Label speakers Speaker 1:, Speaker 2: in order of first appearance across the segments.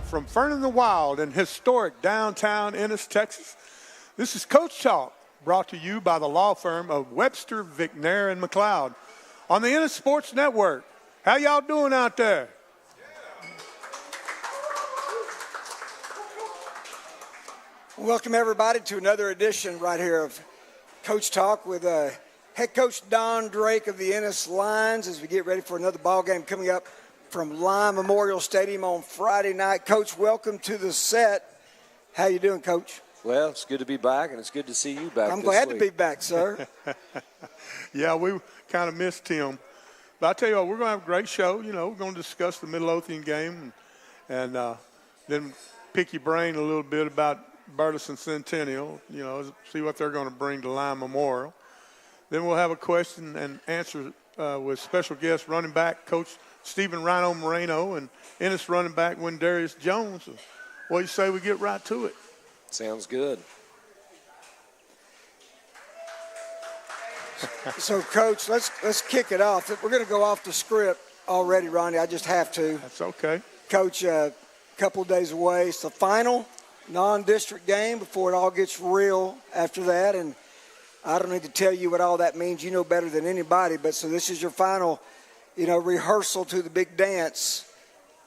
Speaker 1: from Fern in the Wild in historic downtown Ennis, Texas. This is Coach Talk, brought to you by the law firm of Webster, McNair, and McLeod on the Ennis Sports Network. How y'all doing out there?
Speaker 2: Welcome, everybody, to another edition right here of Coach Talk with head coach Colin Drake of the Ennis Lions as we get ready for another ball game coming up from Lime Memorial Stadium on Friday night. Coach, welcome to the set. How you doing, Coach?
Speaker 3: Well, it's good to be back, and it's good to see you back.
Speaker 2: I'm glad to be back, sir.
Speaker 1: Yeah, we kind of missed him. But I tell you what, we're going to have a great show. You know, we're going to discuss the Midlothian game and then pick your brain a little bit about Burleson Centennial, you know, see what they're going to bring to Lime Memorial. Then we'll have a question and answer with special guest running back Coach Stephen Rhino Moreno and Ennis running back Wendarius Jones. What do you say we get right to it?
Speaker 3: Sounds good.
Speaker 2: So, Coach, let's kick it off. We're going to go off the script already, Ronnie. I just have to.
Speaker 1: That's okay.
Speaker 2: Coach, a couple of days away. It's the final non-district game before it all gets real after that, and I don't need to tell you what all that means. You know better than anybody, but so this is your final, rehearsal to the big dance.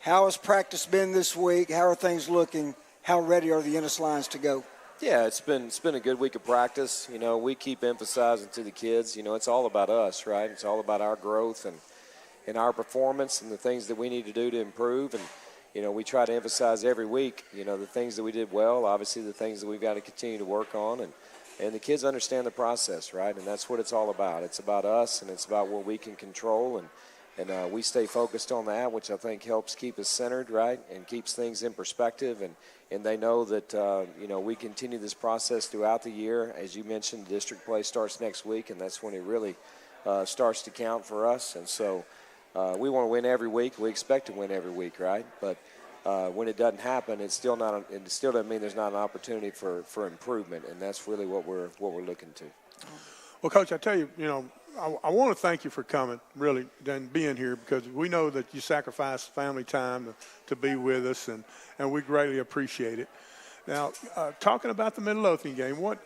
Speaker 2: How has practice been this week? How are things looking? How ready are the Ennis Lions to go?
Speaker 3: Yeah, it's been a good week of practice. You know, we keep emphasizing to the kids, it's all about us, right? It's all about our growth and our performance and the things that we need to do to improve. And we try to emphasize every week, the things that we did well, obviously the things that we've got to continue to work on. And the kids understand the process, right? And that's what it's all about. It's about us, and it's about what we can control. And we stay focused on that, which I think helps keep us centered, right, and keeps things in perspective. And they know that, we continue this process throughout the year. As you mentioned, district play starts next week, and that's when it really starts to count for us. And so we want to win every week. We expect to win every week, right? But when it doesn't happen, it still doesn't mean there's not an opportunity for improvement, and that's really what we're looking to.
Speaker 1: Well, Coach, I tell you, I want to thank you for coming, really, and being here, because we know that you sacrificed family time to be with us, and we greatly appreciate it. Now, talking about the Midlothian game, what,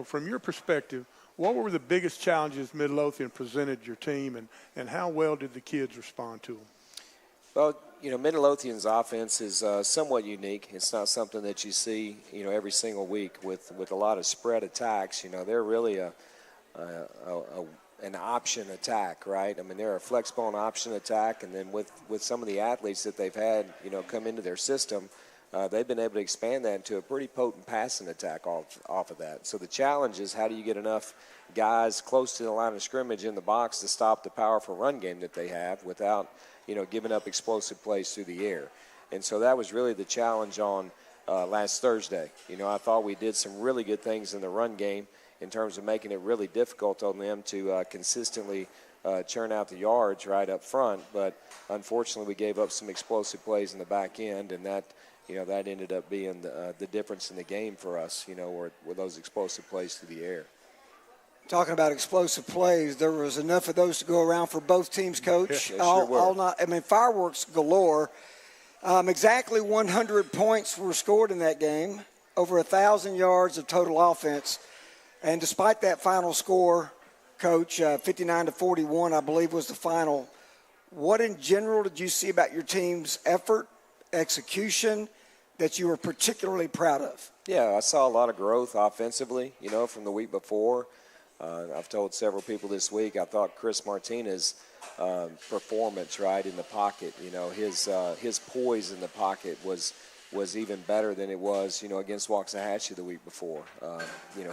Speaker 1: from your perspective, what were the biggest challenges Midlothian presented your team, and how well did the kids respond to them?
Speaker 3: Well, Midlothian's offense is somewhat unique. It's not something that you see, every single week with a lot of spread attacks. They're really an option attack, right? I mean, they're a flex bone option attack, and then with some of the athletes that they've had, come into their system, they've been able to expand that into a pretty potent passing attack off of that. So the challenge is, how do you get enough guys close to the line of scrimmage in the box to stop the powerful run game that they have without, giving up explosive plays through the air? And so that was really the challenge on last Thursday. I thought we did some really good things in the run game in terms of making it really difficult on them to consistently churn out the yards right up front. But unfortunately, we gave up some explosive plays in the back end, and that ended up being the difference in the game for us, with those explosive plays through the air.
Speaker 2: Talking about explosive plays, there was enough of those to go around for both teams, Coach.
Speaker 3: Sure
Speaker 2: fireworks galore. Exactly 100 points were scored in that game, over 1,000 yards of total offense. And despite that final score, Coach, 59-41, I believe, was the final. What in general did you see about your team's effort, execution, that you were particularly proud of?
Speaker 3: Yeah, I saw a lot of growth offensively, from the week before. I've told several people this week, I thought Chris Martinez's performance, right, in the pocket, his poise in the pocket was even better than it was, against Waxahachie the week before.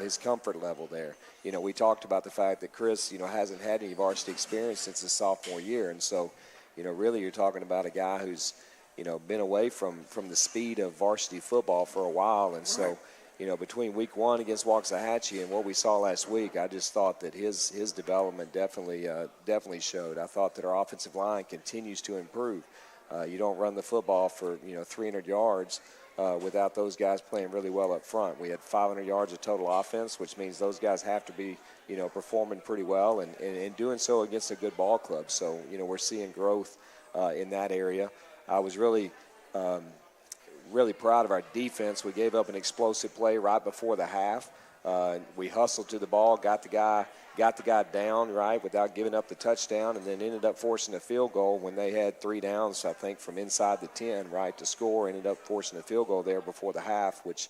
Speaker 3: His comfort level there. We talked about the fact that Chris, hasn't had any varsity experience since his sophomore year. And so, really you're talking about a guy who's, been away from the speed of varsity football for a while. And so, between week one against Waxahachie and what we saw last week, I just thought that his development definitely showed. I thought that our offensive line continues to improve. You don't run the football for 300 yards without those guys playing really well up front. We had 500 yards of total offense, which means those guys have to be performing pretty well and doing so against a good ball club. So we're seeing growth in that area. I was really really proud of our defense. We gave up an explosive play right before the half. We hustled to the ball, got the guy down, right, without giving up the touchdown, and then ended up forcing a field goal when they had 3 downs, I think, from inside the 10, right, to score. Ended up forcing a field goal there before the half, which,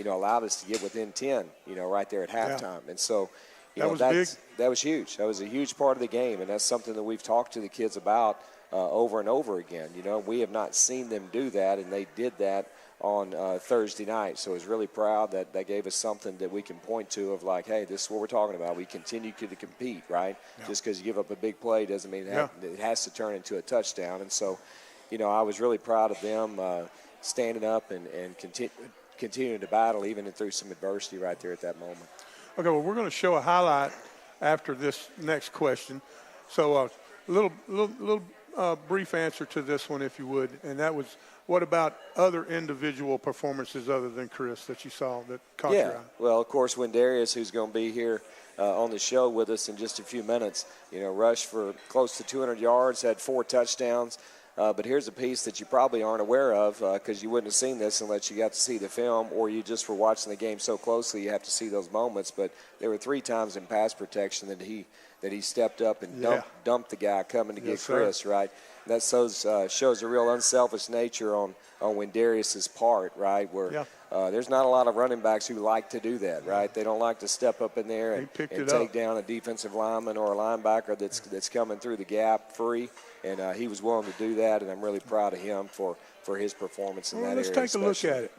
Speaker 3: allowed us to get within 10, right there at halftime. And so,
Speaker 1: that was big.
Speaker 3: That was huge. That was a huge part of the game, and that's something that we've talked to the kids about over and over again. We have not seen them do that, and they did that on Thursday night. So I was really proud that they gave us something that we can point to of like, hey, this is what we're talking about. We continue to compete, right? Yeah. Just because you give up a big play doesn't mean it has to turn into a touchdown. And so, I was really proud of them standing up and continuing to battle even through some adversity right there at that moment.
Speaker 1: Okay, well, we're going to show a highlight after this next question. So a little brief answer to this one, if you would, and that was, what about other individual performances other than Chris that you saw that caught your eye?
Speaker 3: Well, of course, Wendarius, who's going to be here on the show with us in just a few minutes, rushed for close to 200 yards, had 4 touchdowns. But here's a piece that you probably aren't aware of because you wouldn't have seen this unless you got to see the film or you just were watching the game so closely you have to see those moments. But there were 3 times in pass protection that he stepped up and dumped the guy coming to get Chris, right? That shows a real unselfish nature on Wendarius' part, right, where there's not a lot of running backs who like to do that, right? They don't like to step up in there and take down a defensive lineman or a linebacker that's coming through the gap free, and he was willing to do that, and I'm really proud of him for his performance in that area.
Speaker 1: Let's take a look at it.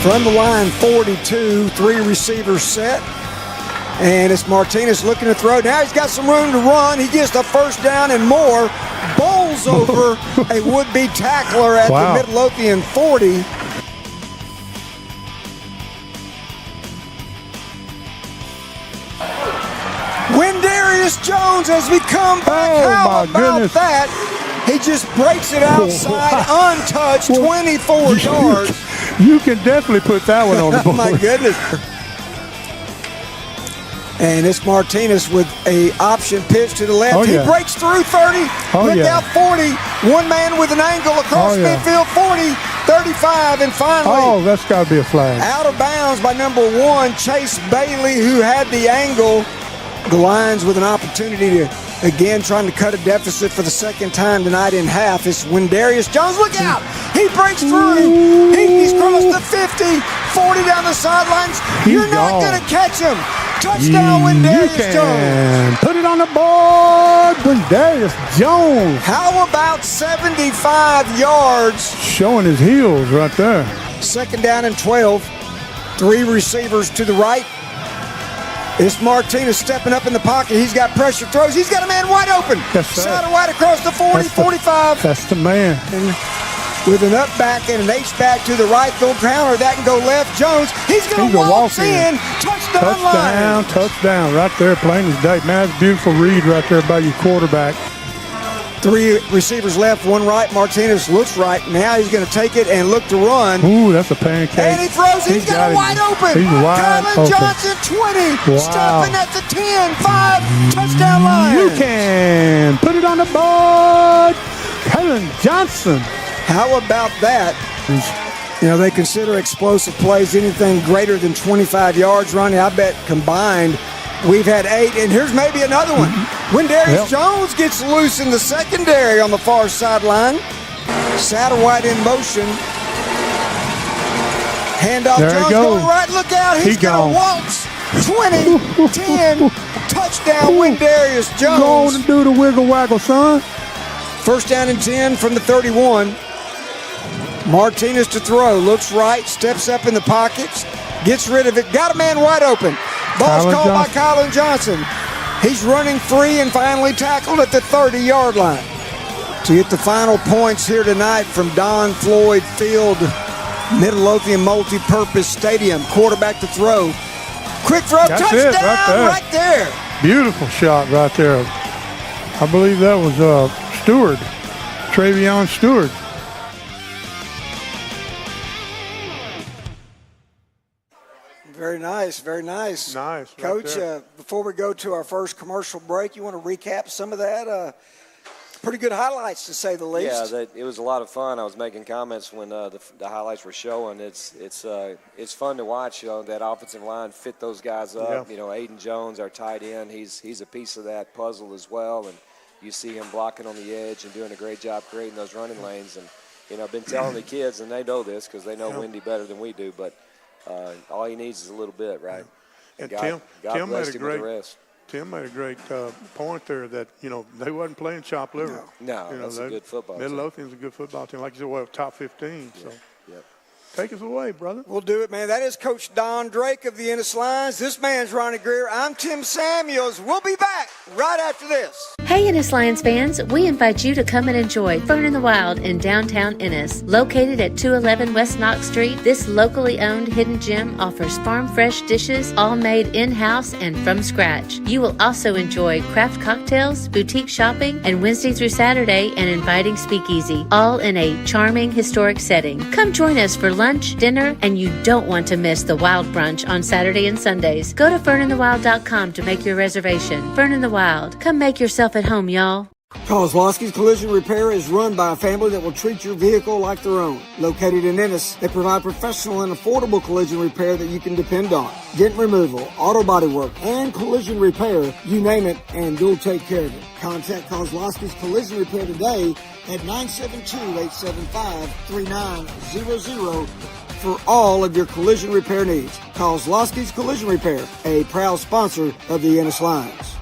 Speaker 2: From the line, 42, 3 receivers set. And it's Martinez looking to throw. Now he's got some room to run. He gets the first down and more. Bowls over a would-be tackler at the Midlothian 40. Wendarius Jones has become back. How about that? He just breaks it outside, untouched, 24 yards.
Speaker 1: You can definitely put that one on the board.
Speaker 2: My goodness. And it's Martinez with a option pitch to the left. He breaks through 30. Look out, 40. One man with an angle across midfield, 40, 35, and finally.
Speaker 1: Oh, that's got to be a flag.
Speaker 2: Out of bounds by number 1, Chase Bailey, who had the angle. The Lions with an opportunity to, again, trying to cut a deficit for the second time tonight in half. It's Wendarius Jones. Look out! He breaks through. He's crossed the 50, 40 down the sidelines. You're not going to catch him. Touchdown, Wendarius Jones.
Speaker 1: Put it on the board, Wendarius Jones.
Speaker 2: How about 75 yards?
Speaker 1: Showing his heels right there.
Speaker 2: Second down and 12. 3 receivers to the right. It's Martinez stepping up in the pocket. He's got pressure throws. He's got a man wide open. Side wide across the 40, 45.
Speaker 1: That's the man.
Speaker 2: And with an up back and an H back to the right, they'll counter that and go left. Jones, he's going to walk in.
Speaker 1: Touchdown right there, plain as day. Man, that's a beautiful read right there by your quarterback.
Speaker 2: 3 receivers left, 1 right. Martinez looks right. Now he's going to take it and look to run.
Speaker 1: Ooh, that's a pancake.
Speaker 2: And he throws. He's got it wide open.
Speaker 1: He's wide
Speaker 2: Colin Johnson, 20. Stepping at the 10, 5. Touchdown Lions.
Speaker 1: You can put it on the board. Colin Johnson.
Speaker 2: How about that? They consider explosive plays anything greater than 25 yards, Ronnie. I bet combined we've had 8, and here's maybe another one. Wendarius Jones gets loose in the secondary on the far sideline. Satterwhite in motion. Handoff, Jones going right. Look out, he's going to waltz. 20, 10, touchdown, Wendarius Jones.
Speaker 1: Go on and do the wiggle waggle, son.
Speaker 2: First down and 10 from the 31. Martinez to throw, looks right, steps up in the pockets, gets rid of it, got a man wide open. Ball's called by Colin Johnson. He's running free and finally tackled at the 30-yard line. To get the final points here tonight from Don Floyd Field, Midlothian Multi-Purpose Stadium. Quarterback to throw. Quick throw,
Speaker 1: that's
Speaker 2: touchdown right there.
Speaker 1: Beautiful shot right there. I believe that was Stewart, Travion Stewart.
Speaker 2: Very Very nice, very nice.
Speaker 1: Nice.
Speaker 2: Coach,
Speaker 1: right
Speaker 2: before we go to our first commercial break, you want to recap some of that? Pretty good highlights, to say the least.
Speaker 3: Yeah, it was a lot of fun. I was making comments when the highlights were showing. It's fun to watch. That offensive line fit those guys up.
Speaker 1: Yeah.
Speaker 3: Aiden Jones, our tight end, he's a piece of that puzzle as well. And you see him blocking on the edge and doing a great job creating those running lanes. And I've been telling the kids, and they know this because they know Wendy better than we do. But all he needs is a little bit, right?
Speaker 1: And
Speaker 3: God
Speaker 1: Tim
Speaker 3: blessed
Speaker 1: made
Speaker 3: him with the rest.
Speaker 1: Tim made a great point there that, they wasn't playing chopped liver.
Speaker 3: No, that's a good football team.
Speaker 1: Midlothian's a good football team. Like you said, top 15. So
Speaker 3: Yep.
Speaker 1: take us away, brother.
Speaker 2: We'll do it, man. That is Coach Don Drake of the Ennis Lions. This man's Ronnie Greer. I'm Tim Samuels. We'll be back right after this.
Speaker 4: Hey, Ennis Lions fans, we invite you to come and enjoy Fern in the Wild in downtown Ennis. Located at 211 West Knox Street, this locally owned hidden gem offers farm-fresh dishes, all made in-house and from scratch. You will also enjoy craft cocktails, boutique shopping, and Wednesday through Saturday, an inviting speakeasy, all in a charming, historic setting. Come join us for lunch, dinner, and you don't want to miss the Wild Brunch on Saturday and Sundays. Go to ferninthewild.com to make your reservation. Fern in the Wild. Come make yourself at home, y'all.
Speaker 2: Kozlowski's Collision Repair is run by a family that will treat your vehicle like their own. Located in Ennis, they provide professional and affordable collision repair that you can depend on. Dent removal, auto body work, and collision repair, you name it, and they'll take care of it. Contact Kozlowski's Collision Repair today at 972-875-3900 for all of your collision repair needs. Kozlowski's Collision Repair, a proud sponsor of the Ennis Lions.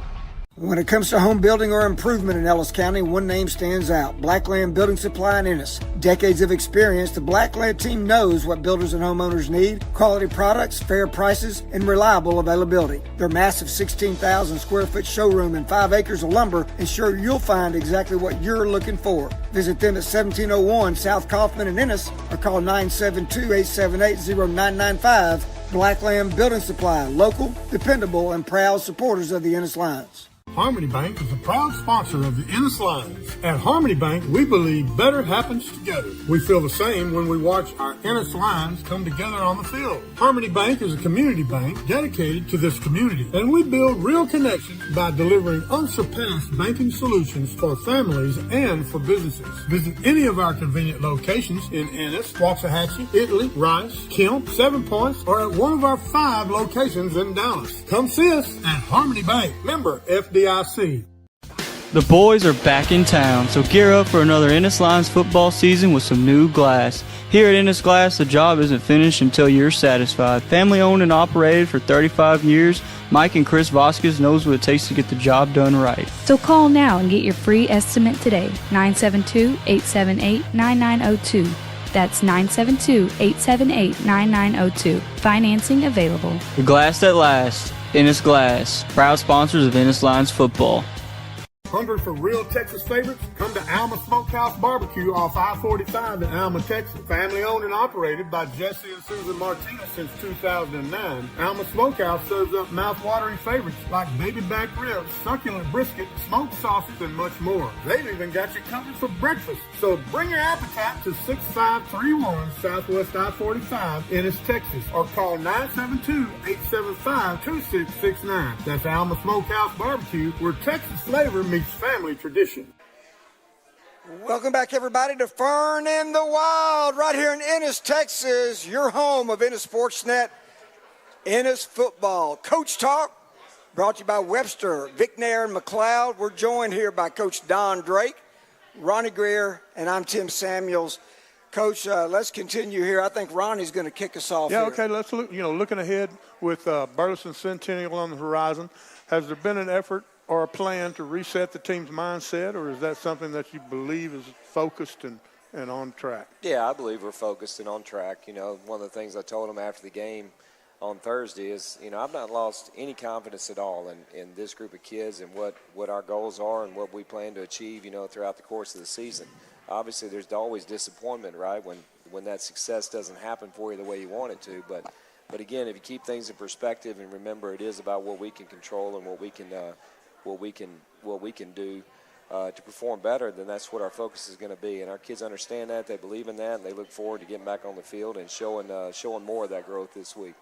Speaker 2: When it comes to home building or improvement in Ellis County, one name stands out: Blackland Building Supply in Ennis. Decades of experience, the Blackland team knows what builders and homeowners need: quality products, fair prices, and reliable availability. Their massive 16,000 square foot showroom and 5 acres of lumber ensure you'll find exactly what you're looking for. Visit them at 1701 South Kaufman in Ennis or call 972-878-0995. Blackland Building Supply, local, dependable, and proud supporters of the Ennis Lions.
Speaker 1: Harmony Bank is a proud sponsor of the Ennis Lions. At Harmony Bank, we believe better happens together. We feel the same when we watch our Ennis Lions come together on the field. Harmony Bank is a community bank dedicated to this community, and we build real connections by delivering unsurpassed banking solutions for families and for businesses. Visit any of our convenient locations in Ennis, Waxahachie, Italy, Rice, Kemp, 7 Points, or at one of our 5 locations in Dallas. Come see us at Harmony Bank. Member FDIC.
Speaker 5: The boys are back in town, so gear up for another Ennis Lions football season with some new glass. Here at Ennis Glass, the job isn't finished until you're satisfied. Family owned and operated for 35 years, Mike and Chris Vasquez knows what it takes to get the job done right.
Speaker 6: So call now and get your free estimate today, 972-878-9902. That's 972-878-9902. Financing available.
Speaker 5: The glass that lasts. Ennis Glass, proud sponsors of Ennis Lions football.
Speaker 1: Hungry for real Texas favorites? Come to Alma Smokehouse Barbecue off I-45 in Alma, Texas. Family owned and operated by Jesse and Susan Martinez since 2009. Alma Smokehouse serves up mouth-watering favorites like baby back ribs, succulent brisket, smoked sausage, and much more. They've even got you covered for breakfast. So bring your appetite to 6531 Southwest I-45, Ennis, Texas, or call 972-875-2669. That's Alma Smokehouse Barbecue, where Texas flavor meets family tradition.
Speaker 2: Welcome back, everybody, to Fern in the Wild, right here in Ennis, Texas, your home of Ennis Sportsnet, Ennis Football. Coach Talk, brought to you by Webster, Vic Nair, and McLeod. We're joined here by Coach Don Drake, Ronnie Greer, and I'm Tim Samuels. Coach, let's continue here. I think Ronnie's going to kick us off here.
Speaker 1: Okay, let's look, looking ahead with Burleson Centennial on the horizon. Has there been an effort or a plan to reset the team's mindset, or is that something that you believe is focused and on track?
Speaker 3: Yeah, I believe we're focused and on track. One of the things I told them after the game on Thursday is, I've not lost any confidence at all in this group of kids and what our goals are and what we plan to achieve, throughout the course of the season. Obviously, there's always disappointment, right, when that success doesn't happen for you the way you want it to. But again, if you keep things in perspective and remember it is about what we can control and what we can do, to perform better, then that's what our focus is going to be. And our kids understand that, they believe in that, and they look forward to getting back on the field and showing more of that growth this week.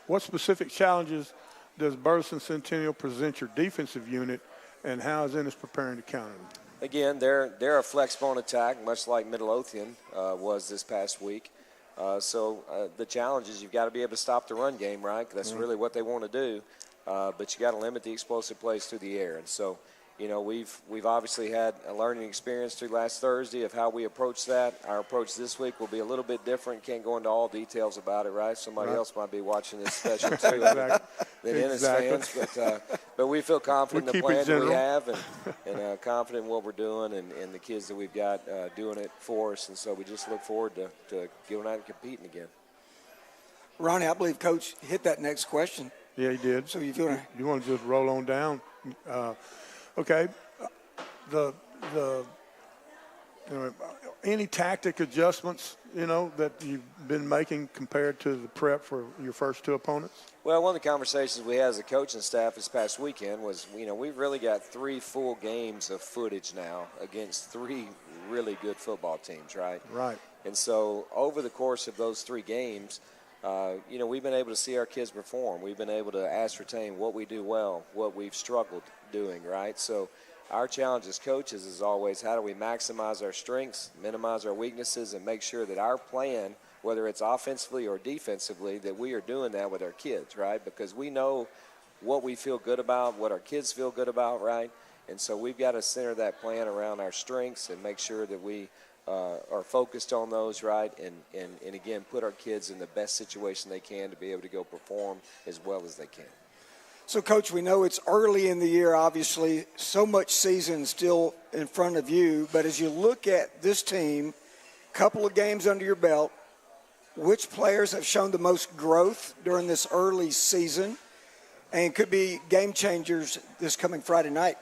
Speaker 1: What specific challenges does Burleson Centennial present your defensive unit, and how is Ennis preparing to counter them?
Speaker 3: Again, they're a flex bone attack, much like Midlothian was this past week. So the challenge is you've got to be able to stop the run game, right? That's really what they want to do. But you got to limit the explosive plays through the air. And so, you know, we've obviously had a learning experience through last Thursday of how we approach that. Our approach this week will be a little bit different. Can't go into all details about it, right? Somebody else might be watching this special too than Ennis fans. But we feel confident in the plan that we have and confident in what we're doing and the kids that we've got doing it for us. And so we just look forward to going out and competing again.
Speaker 2: Ronnie, I believe Coach hit that next question.
Speaker 1: Yeah, he did.
Speaker 2: So you
Speaker 1: want to just roll on down? Okay. Any tactic adjustments, you know, that you've been making compared to the prep for your first two opponents?
Speaker 3: Well, one of the conversations we had as a coaching staff this past weekend was, you know, we've really got 3 full games of footage now against 3 really good football teams, right?
Speaker 1: Right.
Speaker 3: And so over the course of those 3 games, you know, we've been able to see our kids perform. We've been able to ascertain what we do well, what we've struggled doing, right? So our challenge as coaches is always how do we maximize our strengths, minimize our weaknesses, and make sure that our plan, whether it's offensively or defensively, that we are doing that with our kids, right? Because we know what we feel good about, what our kids feel good about, right? And so we've got to center that plan around our strengths and make sure that we are focused on those, right, and again, put our kids in the best situation they can to be able to go perform as well as they can.
Speaker 2: So, Coach, we know it's early in the year, obviously. So much season still in front of you. But as you look at this team, couple of games under your belt, which players have shown the most growth during this early season and could be game changers this coming Friday night?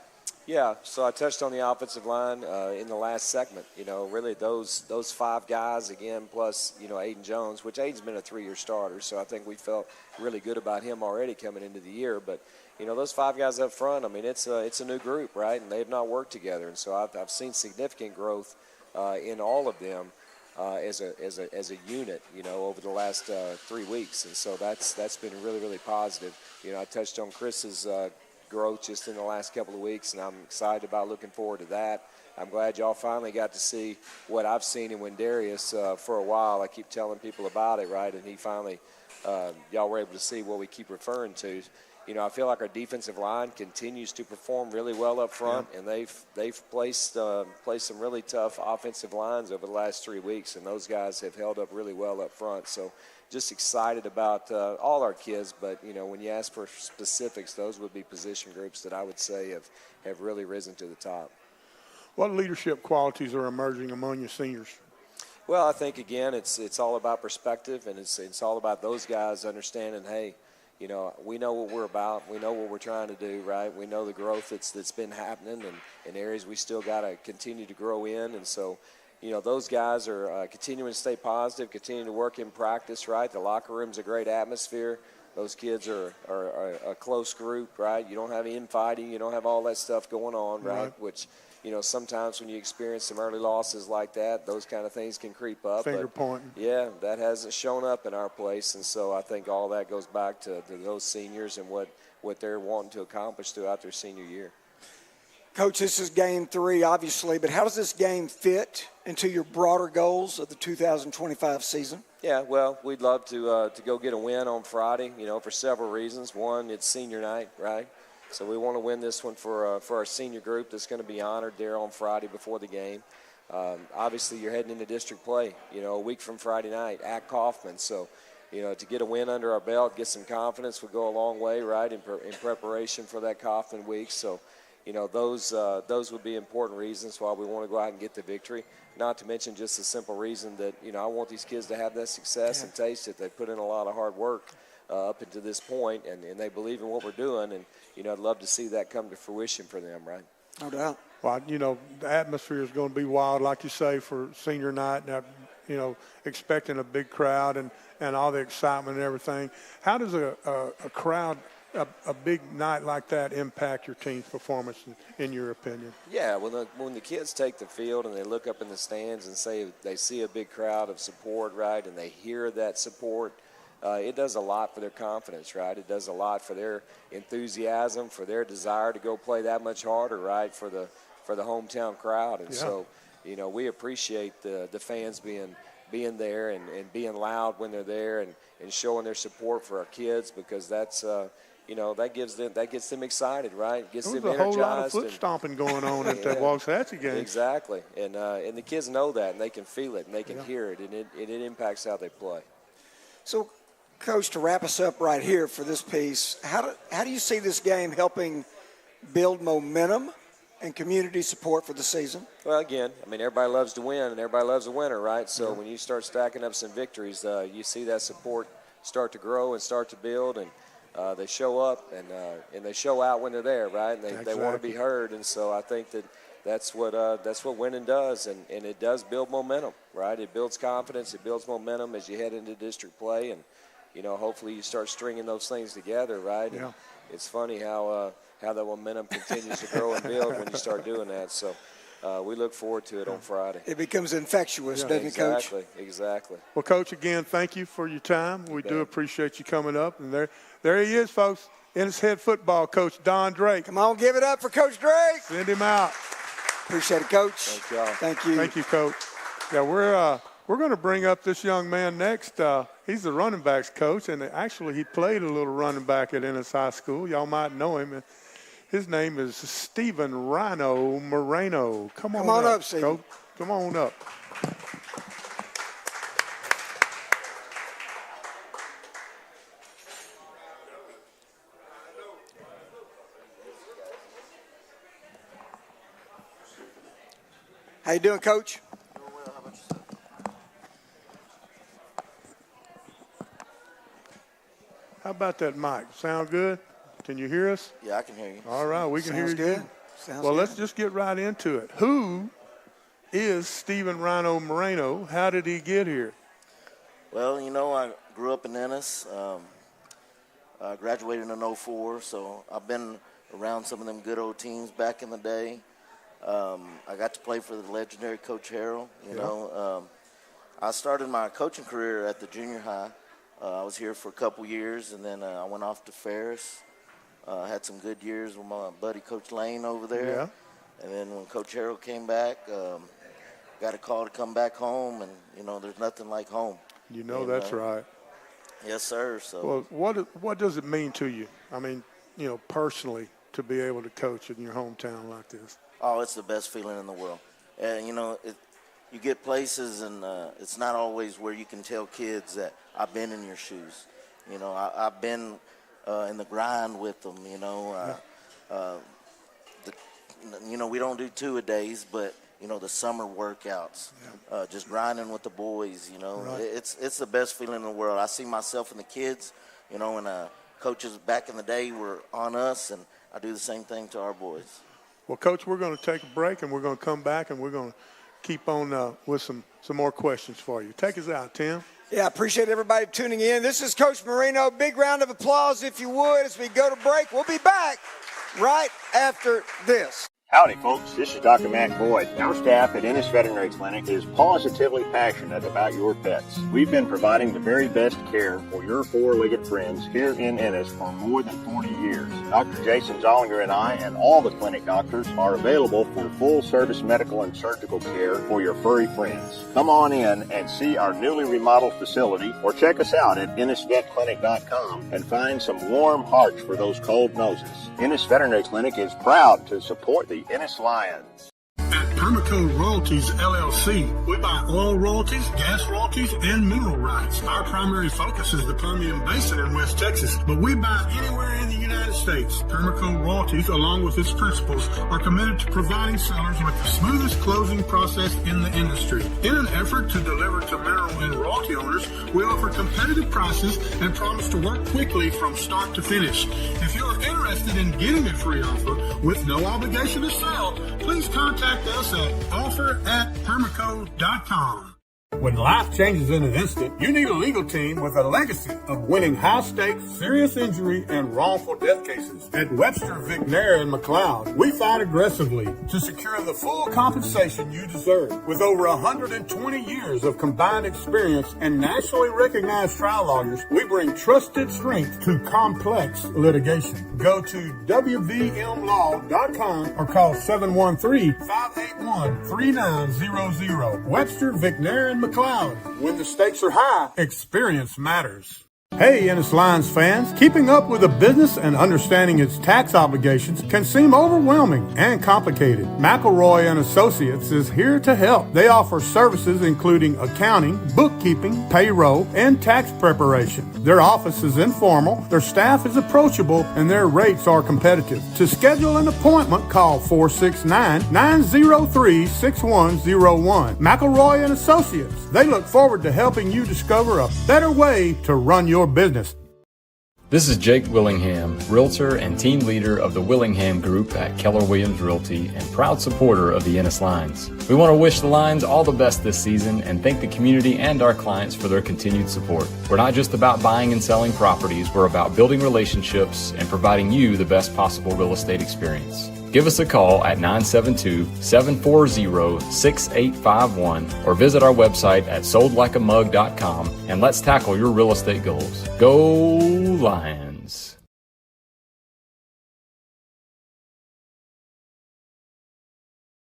Speaker 3: Yeah, so I touched on the offensive line in the last segment. You know, really those 5 guys, again, plus, you know, Aiden Jones, which Aiden's been a 3-year starter, so I think we felt really good about him already coming into the year. But, you know, those 5 guys up front, I mean, it's a new group, right, and they've not worked together. And so I've seen significant growth in all of them as a unit, you know, over the last 3 weeks. And so that's been really, really positive. You know, I touched on Chris's growth just in the last couple of weeks, and I'm excited about looking forward to that. I'm glad y'all finally got to see what I've seen in Wendarius for a while. I keep telling people about it, right, and he finally, y'all were able to see what we keep referring to. You know, I feel like our defensive line continues to perform really well up front, and they've placed some really tough offensive lines over the last 3 weeks, and those guys have held up really well up front. So just excited about all our kids, but, you know, when you ask for specifics, those would be position groups that I would say have really risen to the top.
Speaker 1: What leadership qualities are emerging among your seniors?
Speaker 3: Well, I think, again, it's all about perspective, and it's all about those guys understanding, hey, you know, we know what we're about. We know what we're trying to do, right? We know the growth that's been happening and areas we still got to continue to grow in. And so, you know, those guys are continuing to stay positive, continuing to work in practice, right? The locker room's a great atmosphere. Those kids are a close group, right? You don't have infighting. You don't have all that stuff going on, right? Which, you know, sometimes when you experience some early losses like that, those kind of things can creep up.
Speaker 1: Finger pointing.
Speaker 3: Yeah, that hasn't shown up in our place. And so I think all that goes back to those seniors and what they're wanting to accomplish throughout their senior year.
Speaker 2: Coach, this is game 3, obviously, but how does this game fit into your broader goals of the 2025 season?
Speaker 3: Yeah, well, we'd love to go get a win on Friday, you know, for several reasons. One, it's senior night, right? So we want to win this one for our senior group that's going to be honored there on Friday before the game. Obviously, you're heading into district play, you know, a week from Friday night at Kaufman. So, you know, to get a win under our belt, get some confidence would go a long way, right, in preparation for that Kaufman week. So, you know, those would be important reasons why we want to go out and get the victory. Not to mention just the simple reason that, you know, I want these kids to have that success and taste it. They put in a lot of hard work up until this point, and they believe in what we're doing. And, you know, I'd love to see that come to fruition for them, right?
Speaker 2: No doubt.
Speaker 1: Well, you know, the atmosphere is going to be wild, like you say, for senior night. And, you know, expecting a big crowd and all the excitement and everything. How does a crowd a big night like that impact your team's performance, in your opinion?
Speaker 3: Yeah, when the kids take the field and they look up in the stands and say they see a big crowd of support, right, and they hear that support, it does a lot for their confidence, right? It does a lot for their enthusiasm, for their desire to go play that much harder, right, for the hometown crowd. And so, you know, we appreciate the fans being there and being loud when they're there and showing their support for our kids, because that's you know, that gets them excited, right? Gets them energized.
Speaker 1: There's a whole lot of foot stomping going on at that Waxahachie game.
Speaker 3: Exactly, and the kids know that, and they can feel it, and they can hear it, and it impacts how they play.
Speaker 2: So, Coach, to wrap us up right here for this piece, how do you see this game helping build momentum and community support for the season?
Speaker 3: Well, again, I mean, everybody loves to win, and everybody loves a winner, right? So when you start stacking up some victories, you see that support start to grow and start to build, and they show up and they show out when they're there, right? And they want to be heard, and so I think that's what winning does, and it does build momentum, right? It builds confidence, it builds momentum as you head into district play, and you know, hopefully you start stringing those things together, right?
Speaker 1: Yeah.
Speaker 3: And it's funny how the momentum continues to grow and build when you start doing that. So we look forward to it on Friday.
Speaker 2: It becomes infectious, doesn't it, Coach?
Speaker 3: Exactly.
Speaker 1: Well, Coach, again, thank you for your time. We do appreciate you coming up. And there he is, folks, Ennis head football coach, Don Drake.
Speaker 2: Come on, give it up for Coach Drake.
Speaker 1: Send him out.
Speaker 2: Appreciate it, Coach.
Speaker 3: Thank y'all.
Speaker 2: Thank you.
Speaker 1: Thank you, Coach. Yeah, we're going to bring up this young man next. He's the running backs coach, and actually he played a little running back at Ennis High School. Y'all might know him. His name is Stephen Rhino Moreno. Come on up,
Speaker 2: Stephen.
Speaker 1: Coach. Come on up.
Speaker 2: How you doing, Coach?
Speaker 1: How about that mic? Sound good? Can you hear us?
Speaker 7: Yeah, I can hear you.
Speaker 1: All right, we can hear you.
Speaker 2: Good. Sounds
Speaker 1: Well,
Speaker 2: good.
Speaker 1: let's just get right into it. Who is Stephen Rhino Moreno? How did he get here?
Speaker 7: Well, you know, I grew up in Ennis. I graduated in 2004, so I've been around some of them good old teams back in the day. I got to play for the legendary Coach Harrell. You know, I started my coaching career at the junior high. I was here for a couple years, and then I went off to Ferris. Had some good years with my buddy Coach Lane over there.
Speaker 1: Yeah.
Speaker 7: And then when Coach Harrell came back, got a call to come back home, and, you know, there's nothing like home.
Speaker 1: You know that's right.
Speaker 7: Yes, sir. So.
Speaker 1: Well, what does it mean to you? I mean, you know, personally, to be able to coach in your hometown like this?
Speaker 7: Oh, it's the best feeling in the world. And, you know, you get places, and it's not always where you can tell kids that I've been in your shoes. You know, I've been in the grind with them, you know. You know, we don't do two-a-days, but, you know, the summer workouts, just grinding with the boys, you know.
Speaker 1: Right.
Speaker 7: It's the best feeling in the world. I see myself and the kids, you know, and coaches back in the day were on us, and I do the same thing to our boys.
Speaker 1: Well, Coach, we're going to take a break, and we're going to come back, and we're going to keep on with some more questions for you. Take us out, Tim.
Speaker 2: Yeah, I appreciate everybody tuning in. This is Coach Moreno. Big round of applause, if you would, as we go to break. We'll be back right after this.
Speaker 8: Howdy, folks. This is Dr. Matt Boyd. Our staff at Ennis Veterinary Clinic is positively passionate about your pets. We've been providing the very best care for your four-legged friends here in Ennis for more than 40 years. Dr. Jason Zollinger and I and all the clinic doctors are available for full-service medical and surgical care for your furry friends. Come on in and see our newly remodeled facility, or check us out at EnnisVetClinic.com and find some warm hearts for those cold noses. Ennis Veterinary Clinic is proud to support the Ennis Lions.
Speaker 1: At Permaco Royalties, LLC, we buy oil royalties, gas royalties, and mineral rights. Our primary focus is the Permian Basin in West Texas, but we buy anywhere in the United States. Permaco Royalties, along with its principals, are committed to providing sellers with the smoothest closing process in the industry. In an effort to deliver to mineral and royalty owners, we offer competitive prices and promise to work quickly from start to finish. If you are interested in getting a free offer with no obligation to sell, please contact us at offer@permaco.com. When life changes in an instant, you need a legal team with a legacy of winning high-stakes, serious injury, and wrongful death cases. At Webster, McNair, and McLeod, we fight aggressively to secure the full compensation you deserve. With over 120 years of combined experience and nationally recognized trial lawyers, we bring trusted strength to complex litigation. Go to WVMLaw.com or call 713-581-3900. Webster, McNair, and McLeod. When the stakes are high, experience matters. Hey, Ennis Lions fans, keeping up with a business and understanding its tax obligations can seem overwhelming and complicated. McElroy and Associates is here to help. They offer services including accounting, bookkeeping, payroll, and tax preparation. Their office is informal, their staff is approachable, and their rates are competitive. To schedule an appointment, call 469-903-6101. McElroy and Associates. They look forward to helping you discover a better way to run your business.
Speaker 9: This is Jake Willingham, Realtor and Team Leader of the Willingham Group at Keller Williams Realty and proud supporter of the Ennis Lions. We want to wish the Lions all the best this season and thank the community and our clients for their continued support. We're not just about buying and selling properties, we're about building relationships and providing you the best possible real estate experience. Give us a call at 972-740-6851 or visit our website at soldlikeamug.com and let's tackle your real estate goals. Go Lions!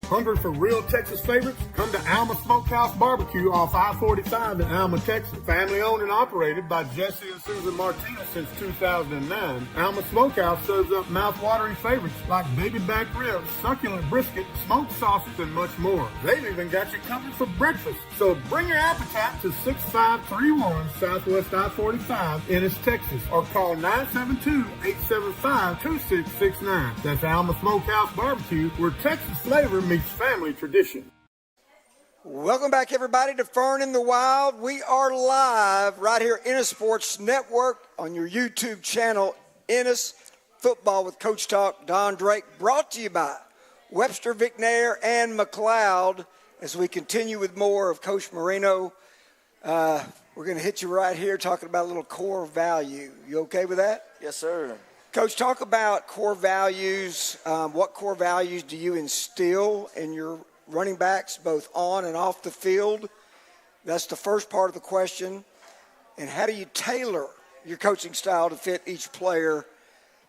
Speaker 1: Hungry for real Texas favorites? Come to Alma Smokehouse Barbecue off I-45 in Alma, Texas. Family owned and operated by Jesse and Susan Martinez since 2009. Alma Smokehouse serves up mouth-watering favorites like baby back ribs, succulent brisket, smoked sausage, and much more. They've even got you covered for breakfast. So bring your appetite to 6531 Southwest I-45, Ennis, Texas, or call 972-875-2669. That's Alma Smokehouse Barbecue, where Texas flavor meets family tradition.
Speaker 2: Welcome back, everybody, to Fern in the Wild. We are live right here at Ennis Sports Network on your YouTube channel, Ennis Football with Coach Talk, Don Drake, brought to you by Webster, McNair, and McLeod. As we continue with more of Coach Marino, we're going to hit you right here talking about a little core value. You okay with that?
Speaker 7: Yes, sir.
Speaker 2: Coach, talk about core values. What core values do you instill in your running backs, both on and off the field? That's the first part of the question. And how do you tailor your coaching style to fit each player,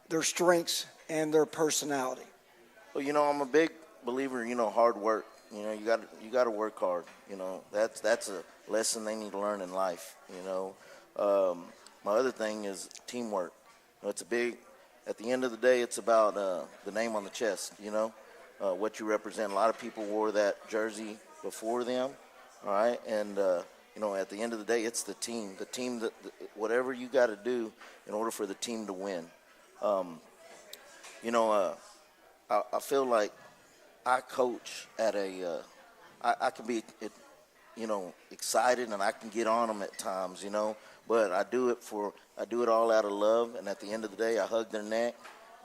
Speaker 2: their strengths, and their personality?
Speaker 7: Well, I'm a big believer, hard work. You got to work hard. That's a lesson they need to learn in life. My other thing is teamwork. It's a big. At the end of the day, it's about the name on the chest, what you represent. A lot of people wore that jersey before them, all right? And, at the end of the day, it's the team that whatever you got to do in order for the team to win. I feel like I coach at I can be, excited and I can get on them at times, but I do it all out of love, and at the end of the day, I hug their neck,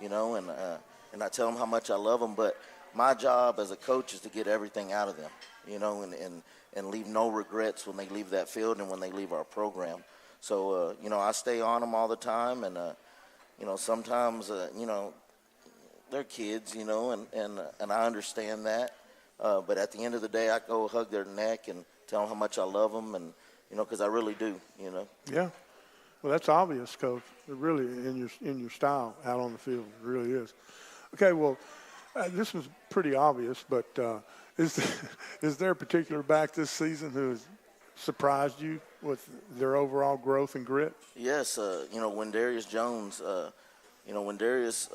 Speaker 7: and I tell them how much I love them. But my job as a coach is to get everything out of them, and leave no regrets when they leave that field and when they leave our program. So, I stay on them all the time, and sometimes, they're kids, and I understand that. But at the end of the day, I go hug their neck and tell them how much I love them, and because I really do,
Speaker 1: Yeah. Well, that's obvious, Coach. It really in your style out on the field. It really is. Okay, well, this was pretty obvious, but is there a particular back this season who has surprised you with their overall growth and grit?
Speaker 7: Yes, Wendarius Jones. Wendarius,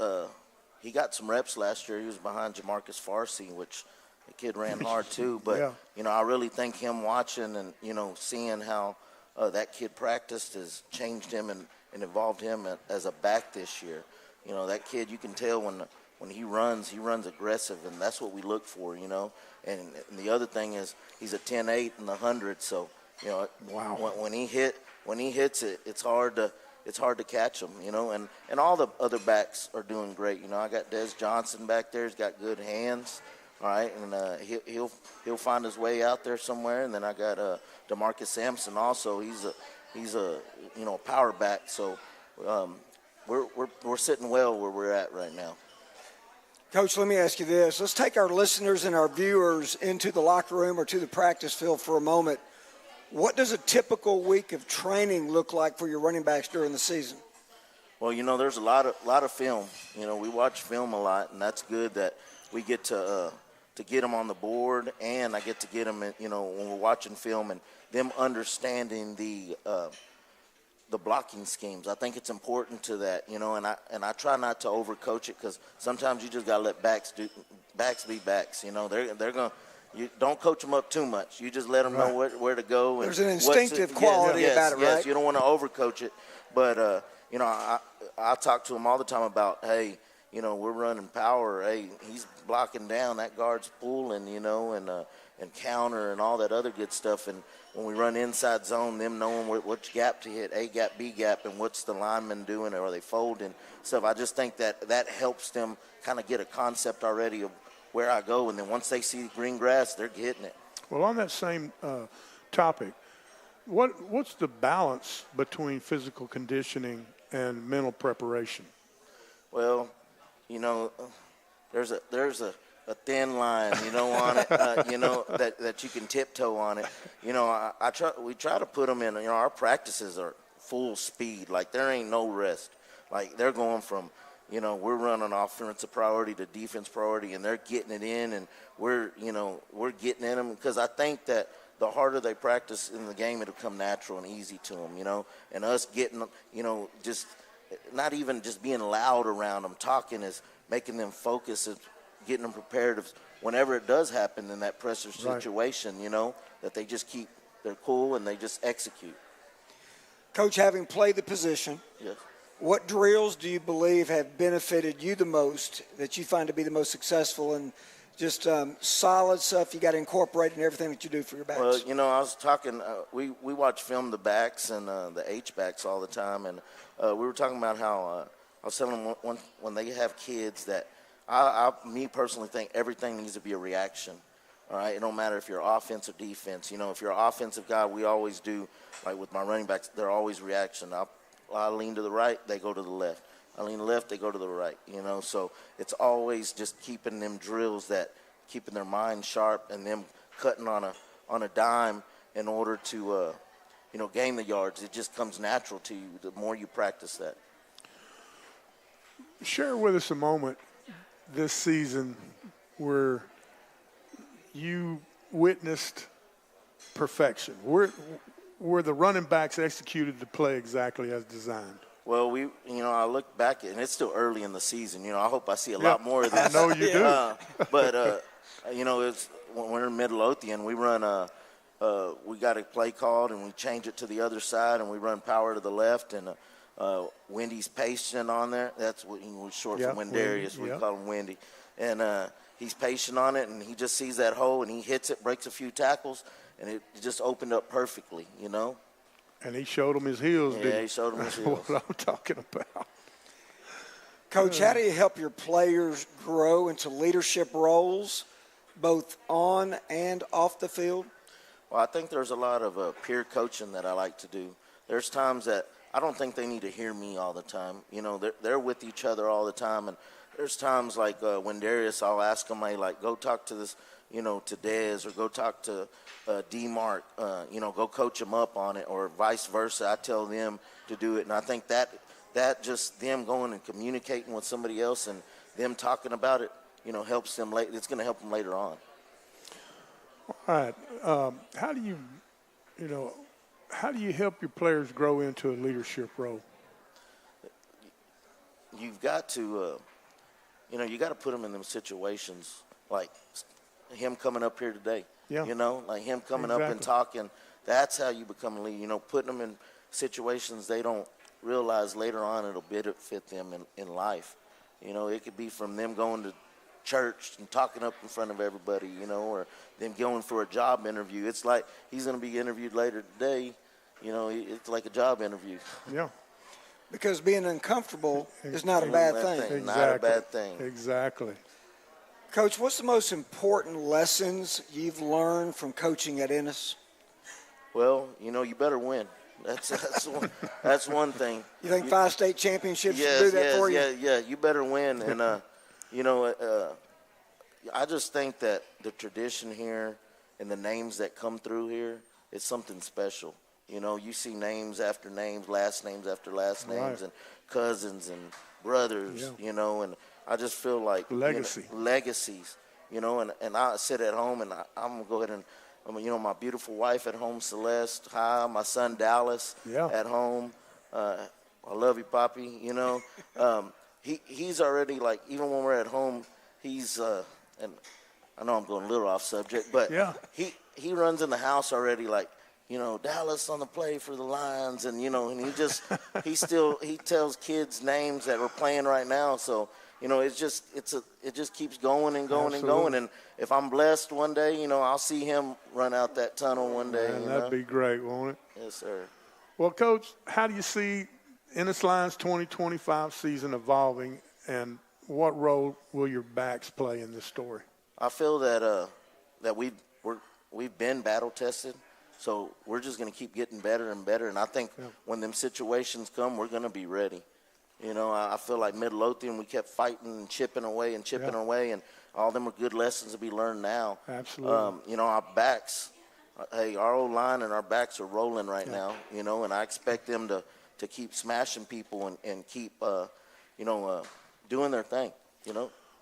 Speaker 7: he got some reps last year. He was behind Jamarcus Farsi, which the kid ran hard too. But,
Speaker 1: yeah.
Speaker 7: I really think him watching and, seeing how that kid practiced has changed him and evolved him as a back this year. That kid, you can tell when he runs aggressive, and that's what we look for, And the other thing is he's a 10-8 in the 100, so,
Speaker 1: wow.
Speaker 7: When he hits it, it's hard to catch him, and all the other backs are doing great. I got Des Johnson back there. He's got good hands. All right, and he'll find his way out there somewhere. And then I got DeMarcus Sampson also. He's a power back. So we're sitting well where we're at right now.
Speaker 2: Coach, let me ask you this. Let's take our listeners and our viewers into the locker room or to the practice field for a moment. What does a typical week of training look like for your running backs during the season?
Speaker 7: Well, there's a lot of film. We watch film a lot, and that's good that we get to get them on the board, and I get to get them, when we're watching film and them understanding the blocking schemes. I think it's important to that, and I try not to overcoach it because sometimes you just got to let backs be backs. They're going to. You don't coach them up too much. You just let them know where to go. And
Speaker 2: there's an instinctive quality about it, right?
Speaker 7: Yes, you don't want to overcoach it. But, I talk to them all the time about, hey, we're running power. Hey, he's blocking down. That guard's pulling, and counter and all that other good stuff. And when we run inside zone, them knowing which gap to hit, A gap, B gap, and what's the lineman doing, or are they folding stuff. I just think that helps them kind of get a concept already of where I go, and then once they see green grass, they're getting it.
Speaker 1: Well, on that same topic, what's the balance between physical conditioning and mental preparation?
Speaker 7: Well, there's a thin line, on it, that you can tiptoe on it. We try to put them in. Our practices are full speed, like there ain't no rest. Like they're going from. We're running offensive priority to defense priority, and they're getting it in, and we're getting in them because I think that the harder they practice in the game, it'll come natural and easy to them, and us getting, just not even just being loud around them, talking is making them focus and getting them prepared whenever it does happen in that pressure situation, that they just keep their cool and they just execute.
Speaker 2: Coach, having played the position,
Speaker 7: yes.
Speaker 2: What drills do you believe have benefited you the most, that you find to be the most successful, and just solid stuff you got to incorporate in everything that you do for your backs?
Speaker 7: Well, I was talking, we watch film the backs and the H-backs all the time, and we were talking about how I was telling them when they have kids that me personally think everything needs to be a reaction. All right, it don't matter if you're offense or defense. If you're an offensive guy, we always do, like with my running backs, they're always reaction. I lean to the right, they go to the left. I lean left, they go to the right, So it's always just keeping them drills keeping their mind sharp and them cutting on a dime in order to, gain the yards. It just comes natural to you the more you practice that.
Speaker 1: Share with us a moment this season where you witnessed perfection, where the running backs executed the play exactly as designed.
Speaker 7: Well, I look back, and it's still early in the season. I hope I see a lot more of this.
Speaker 1: I know you do.
Speaker 7: But it's when we're in Midlothian, we run we got a play called, and we change it to the other side, and we run power to the left, and Wendy's patient on there. That's what he was short for Wendarius. We call him Wendy. And he's patient on it, and he just sees that hole, and he hits it, breaks a few tackles, and it just opened up perfectly,
Speaker 1: And he showed him his heels, didn't he?
Speaker 7: Yeah, he showed him his heels.
Speaker 1: That's what I'm talking about.
Speaker 2: Coach, how do you help your players grow into leadership roles, both on and off the field?
Speaker 7: Well, I think there's a lot of peer coaching that I like to do. There's times that I don't think they need to hear me all the time. They're with each other all the time, and there's times like when Darius, I'll ask him, hey, like, go talk to this, to Dez, or go talk to D-Mark, go coach them up on it, or vice versa. I tell them to do it, and I think that just them going and communicating with somebody else and them talking about it, helps them. It's going to help them later on.
Speaker 1: All right. How do you help your players grow into a leadership role?
Speaker 7: You've got to, you got to put them in them situations like him coming up here today.
Speaker 1: Yeah.
Speaker 7: Like him coming up and talking. That's how you become a leader. Putting them in situations they don't realize later on it'll benefit them in life. It could be from them going to church and talking up in front of everybody, or them going for a job interview. It's like he's going to be interviewed later today. It's like a job interview.
Speaker 1: Yeah.
Speaker 2: Because being uncomfortable is not a bad thing.
Speaker 1: Exactly.
Speaker 7: Not a bad thing.
Speaker 1: Exactly.
Speaker 2: Coach, what's the most important lessons you've learned from coaching at Ennis?
Speaker 7: Well, you better win. That's one thing.
Speaker 2: You think 5 state championships do that for you?
Speaker 7: Yeah, you better win. And, I just think that the tradition here and the names that come through here is something special. You see names after names, last names after last names, and cousins and brothers, and I just feel like legacies, and I sit at home and I'm going to go ahead and, my beautiful wife at home, Celeste, my son Dallas at home. I love you, Poppy, he's already like, even when we're at home, he's, and I know I'm going a little off subject, but he runs in the house already like, Dallas on the play for the Lions, and and he tells kids names that we're playing right now. So it just keeps going and going and going. And if I'm blessed one day, I'll see him run out that tunnel one day.
Speaker 1: Man, that'd be great, won't it?
Speaker 7: Yes, sir.
Speaker 1: Well, Coach, how do you see Ennis Lions 2025 season evolving, and what role will your backs play in this story?
Speaker 7: I feel that we've been battle tested. So we're just going to keep getting better and better. And I think when them situations come, we're going to be ready. I feel like Midlothian, we kept fighting and chipping away, and all them are good lessons to be learned now.
Speaker 1: Absolutely.
Speaker 7: Our backs, our O-line and our backs are rolling right now, and I expect them to keep smashing people and keep, doing their thing,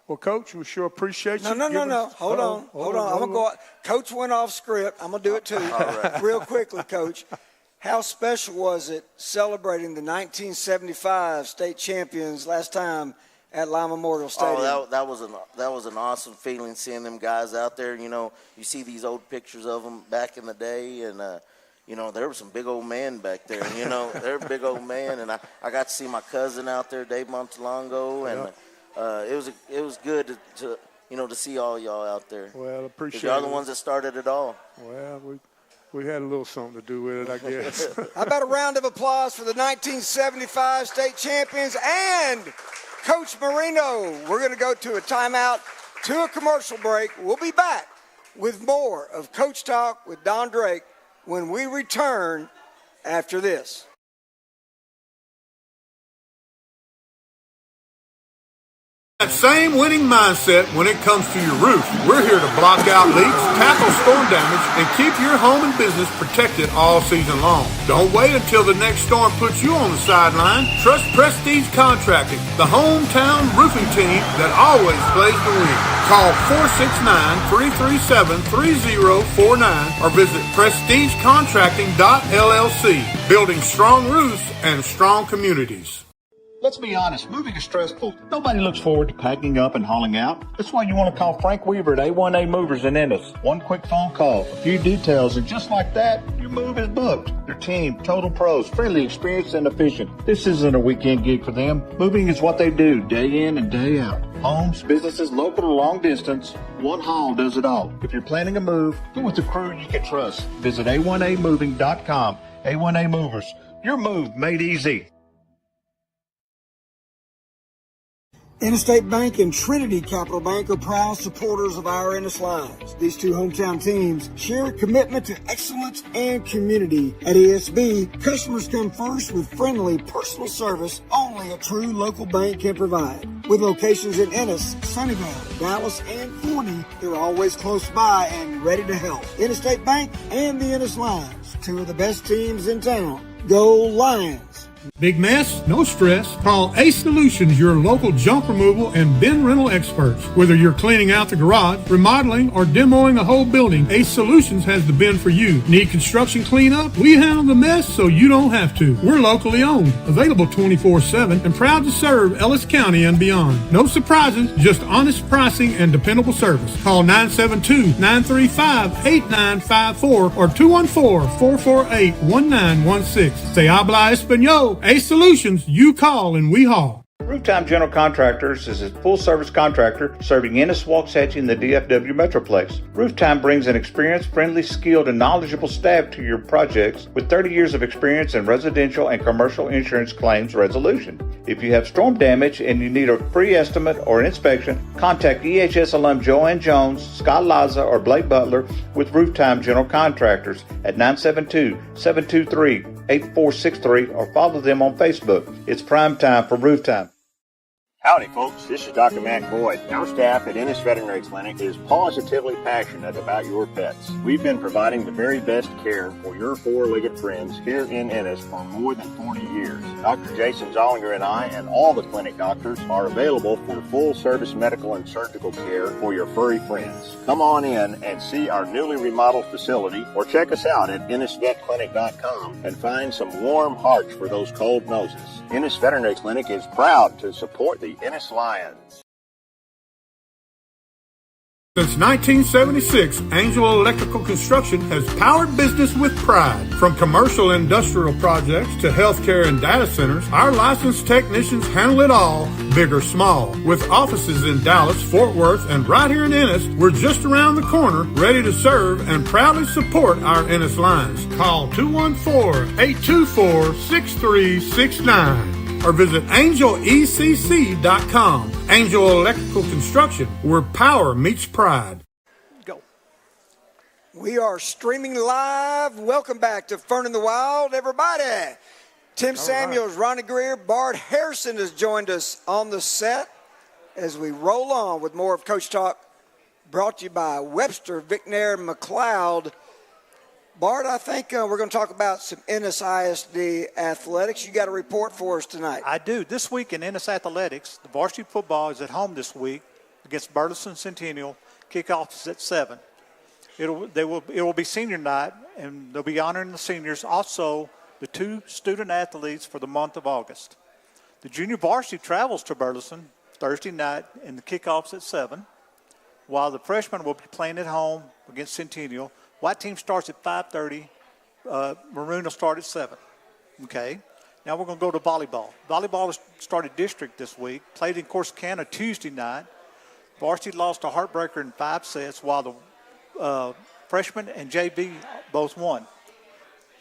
Speaker 1: Well, Coach, we sure appreciate you.
Speaker 2: No. Hold on. I'm going to go. Coach went off script. I'm going to do it too.
Speaker 7: All right.
Speaker 2: Real quickly, Coach. How special was it celebrating the 1975 state champions last time at Lime Memorial Stadium?
Speaker 7: Oh, that was an awesome feeling seeing them guys out there. You see these old pictures of them back in the day, and there were some big old men back there. They're a big old man, and I got to see my cousin out there, Dave Montalongo, and. It was good to see all y'all out there.
Speaker 1: Well, appreciate it.
Speaker 7: Y'all the ones that started it all.
Speaker 1: Well, we had a little something to do with it, I guess.
Speaker 2: How about a round of applause for the 1975 state champions and Coach Marino? We're going to go to a timeout, to a commercial break. We'll be back with more of Coach Talk with Don Drake when we return after this.
Speaker 1: That same winning mindset when it comes to your roof. We're here to block out leaks, tackle storm damage, and keep your home and business protected all season long. Don't wait until the next storm puts you on the sideline. Trust Prestige Contracting, the hometown roofing team that always plays to win. Call 469-337-3049 or visit prestigecontracting.llc. Building strong roofs and strong communities.
Speaker 8: Let's be honest, moving is stressful. Nobody looks forward to packing up and hauling out. That's why you want to call Frank Weaver at A1A Movers in Ennis. One quick phone call, a few details, and just like that, your move is booked. Their team, total pros, friendly, experienced, and efficient. This isn't a weekend gig for them. Moving is what they do, day in and day out. Homes, businesses, local or long distance, one haul does it all. If you're planning a move, go with a crew you can trust. Visit A1AMoving.com. A1A Movers, your move made easy.
Speaker 2: Interstate Bank and Trinity Capital Bank are proud supporters of our Ennis Lions. These two hometown teams share a commitment to excellence and community. At ESB, customers come first with friendly personal service only a true local bank can provide. With locations in Ennis, Sunnyvale, Dallas, and Forney, they're always close by and ready to help. Interstate Bank and the Ennis Lions, two of the best teams in town. Go Lions!
Speaker 1: Big mess? No stress. Call Ace Solutions, your local junk removal and bin rental experts. Whether you're cleaning out the garage, remodeling, or demoing a whole building, Ace Solutions has the bin for you. Need construction cleanup? We handle the mess so you don't have to. We're locally owned, available 24/7, and proud to serve Ellis County and beyond. No surprises, just honest pricing and dependable service. Call 972-935-8954 or 214-448-1916. Say habla español. Ace Solutions, you call and we haul.
Speaker 10: Rooftime General Contractors is a full-service contractor serving Ennis, Waxahachie, and the DFW Metroplex. Rooftime brings an experienced, friendly, skilled, and knowledgeable staff to your projects with 30 years of experience in residential and commercial insurance claims resolution. If you have storm damage and you need a free estimate or an inspection, contact EHS alum Joanne Jones, Scott Laza, or Blake Butler with Rooftime General Contractors at 972-723-8463 or follow them on Facebook. It's prime time for Rooftime.
Speaker 8: Howdy, folks. This is Dr. Matt Boyd. Our staff at Ennis Veterinary Clinic is positively passionate about your pets. We've been providing the very best care for your four-legged friends here in Ennis for more than 40 years. Dr. Jason Zollinger and I and all the clinic doctors are available for full-service medical and surgical care for your furry friends. Come on in and see our newly remodeled facility or check us out at EnnisVetClinic.com and find some warm hearts for those cold noses. Ennis Veterinary Clinic is proud to support the Ennis Lions.
Speaker 1: Since 1976, Angel Electrical Construction has powered business with pride. From commercial industrial projects to healthcare and data centers, our licensed technicians handle it all, big or small. With offices in Dallas, Fort Worth, and right here in Ennis, we're just around the corner, ready to serve and proudly support our Ennis Lions. Call 214-824-6369. or visit angelecc.com. Angel Electrical Construction, where power meets pride.
Speaker 2: Go. We are streaming live. Welcome back to Fern in the Wild, everybody. Tim Samuels, Ronnie Greer, Bart Harrison has joined us on the set as we roll on with more of Coach Talk, brought to you by Webster, Vicknair, McLeod. Bart, I think we're going to talk about some Ennis ISD athletics. You got a report for us tonight.
Speaker 11: I do. This week in Ennis athletics, the varsity football is at home this week against Burleson Centennial. Kickoff is at 7. It will be senior night, and they'll be honoring the seniors. Also, the 2 student athletes for the month of August. The junior varsity travels to Burleson Thursday night, and the kickoff's at 7, while the freshmen will be playing at home against Centennial. White team starts at 5:30. Maroon will start at 7. Okay. Now we're going to go to volleyball. Volleyball has started district this week. Played in Corsicana Tuesday night. Varsity lost a heartbreaker in 5 sets, while the freshmen and JV both won.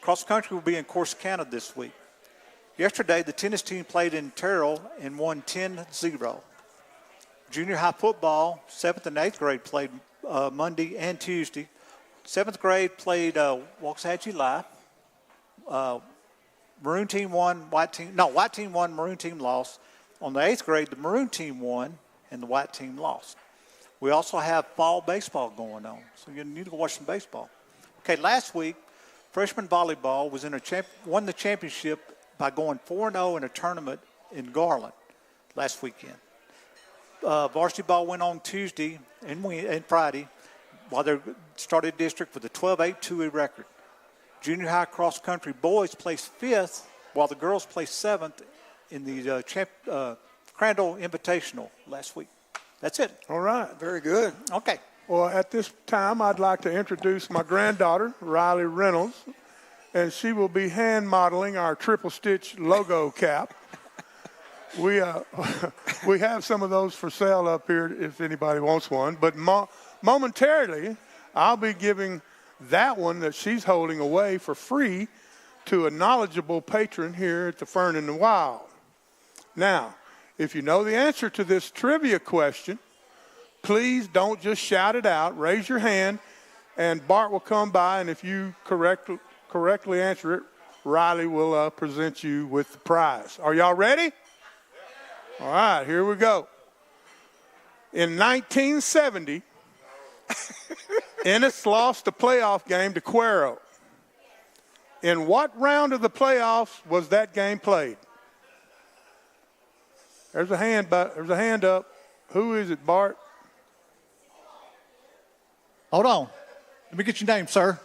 Speaker 11: Cross country will be in Corsicana this week. Yesterday, the tennis team played in Terrell and won 10-0. Junior high football, 7th and 8th grade played Monday and Tuesday. 7th grade played Waxahachie Live. Maroon team won, white team won, maroon team lost. On the 8th grade, the maroon team won and the white team lost. We also have fall baseball going on, so you need to go watch some baseball. Okay, last week, freshman volleyball won the championship by going 4-0 in a tournament in Garland last weekend. Varsity ball went on Tuesday and Friday, while they started district with a 12-8-2 record. Junior high cross country boys placed 5th, while the girls placed 7th in the Crandall Invitational last week. That's it.
Speaker 1: All right.
Speaker 2: Very good.
Speaker 11: Okay.
Speaker 1: Well, at this time, I'd like to introduce my granddaughter, Riley Reynolds, and she will be hand modeling our triple stitch logo cap. We have some of those for sale up here if anybody wants one, but momentarily, I'll be giving that one that she's holding away for free to a knowledgeable patron here at the Fern in the Wild. Now, if you know the answer to this trivia question, please don't just shout it out. Raise your hand, and Bart will come by, and if you correctly answer it, Riley will present you with the prize. Are y'all ready? All right, here we go. In 1970, Ennis lost a playoff game to Cuero. In what round of the playoffs was that game played? There's a hand up. Who is it, Bart?
Speaker 11: Hold on. Let me get your name, sir.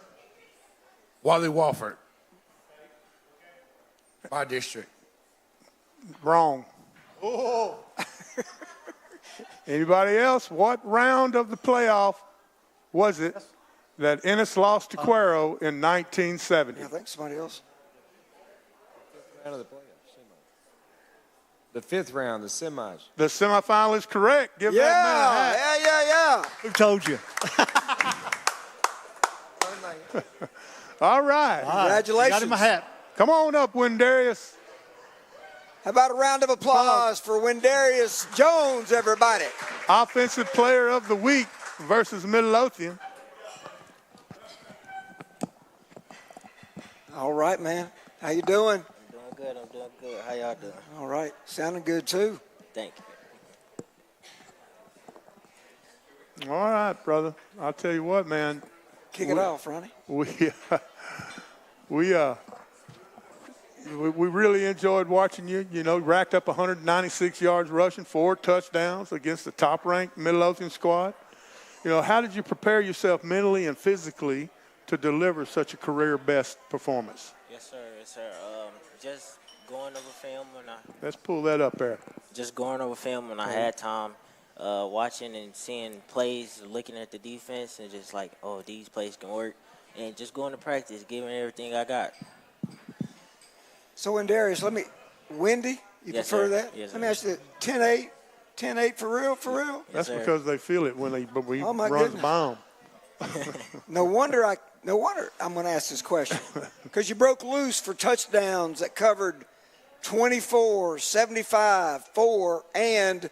Speaker 12: Wally Walford. My district.
Speaker 1: Wrong.
Speaker 11: Oh.
Speaker 1: Anybody else? What round of the playoff was it that Ennis lost to Cuero in 1970?
Speaker 2: I think somebody else.
Speaker 3: The 5th round, the semis.
Speaker 1: The semifinal is correct. Give that man a hat.
Speaker 2: Yeah.
Speaker 11: Who told you?
Speaker 1: All right.
Speaker 2: Congratulations.
Speaker 11: Got him a hat.
Speaker 1: Come on up, Wendarius.
Speaker 2: How about a round of applause for Wendarius Jones, everybody?
Speaker 1: Offensive Player of the Week versus Midlothian.
Speaker 2: All right, man. How you doing?
Speaker 13: I'm doing good. How y'all doing?
Speaker 2: All right. Sounding good, too.
Speaker 13: Thank you.
Speaker 1: All right, brother. I'll tell you what, man.
Speaker 2: Kick it off, Ronnie.
Speaker 1: We really enjoyed watching you. You know, racked up 196 yards rushing, 4 touchdowns against the top-ranked Midlothian squad. You know, how did you prepare yourself mentally and physically to deliver such a career-best performance?
Speaker 13: Yes, sir. Just going over film when
Speaker 1: Let's pull that up there.
Speaker 13: I had time, watching and seeing plays, looking at the defense, and just like, oh, these plays can work, and just going to practice, giving everything I got.
Speaker 2: So, Wendarius, Wendy, you
Speaker 13: Yes,
Speaker 2: prefer
Speaker 13: sir.
Speaker 2: that?
Speaker 13: Yes,
Speaker 2: Let me
Speaker 13: sir.
Speaker 2: ask you, 10-8? 10-8 for real?
Speaker 1: That's
Speaker 13: sir.
Speaker 1: because they feel it when we
Speaker 2: Oh, my
Speaker 1: run the
Speaker 2: goodness.
Speaker 1: bomb.
Speaker 2: No wonder I'm going to ask this question. Because you broke loose for touchdowns that covered 24, 75, 4, and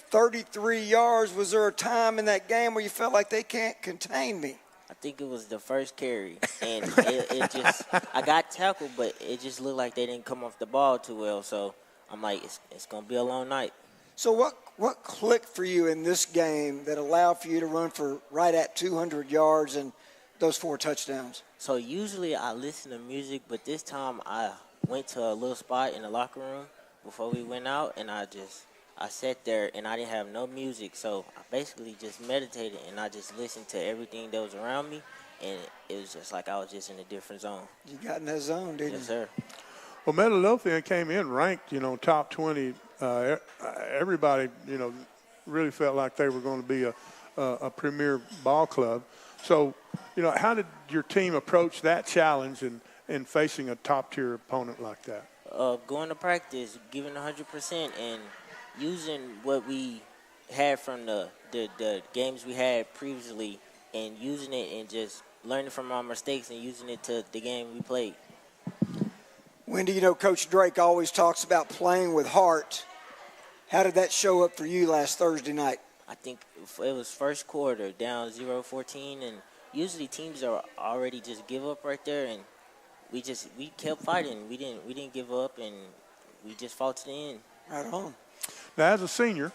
Speaker 2: 33 yards. Was there a time in that game where you felt like they can't contain me?
Speaker 13: I think it was the first carry, and it just I got tackled, but it just looked like they didn't come off the ball too well. So I'm like, it's gonna be a long night.
Speaker 2: So what clicked for you in this game that allowed for you to run for right at 200 yards and those 4 touchdowns?
Speaker 13: So usually I listen to music, but this time I went to a little spot in the locker room before we went out, and I sat there and I didn't have no music, so I basically just meditated and I just listened to everything that was around me, and it was just like I was just in a different zone.
Speaker 2: You got in that zone, didn't you?
Speaker 13: Yes, sir.
Speaker 1: Well, Midlothian came in ranked, top 20. Everybody, really felt like they were going to be a premier ball club. So, how did your team approach that challenge in facing a top-tier opponent like that?
Speaker 13: Going to practice, giving 100%, and using what we had from the games we had previously, and using it and just learning from our mistakes and using it to the game we played.
Speaker 2: Wendy, Coach Drake always talks about playing with heart. How did that show up for you last Thursday night?
Speaker 13: I think it was first quarter, down 0-14, and usually teams are already just give up right there, and we kept fighting. We didn't give up, and we just fought to the end.
Speaker 2: Right on.
Speaker 1: Now, as a senior,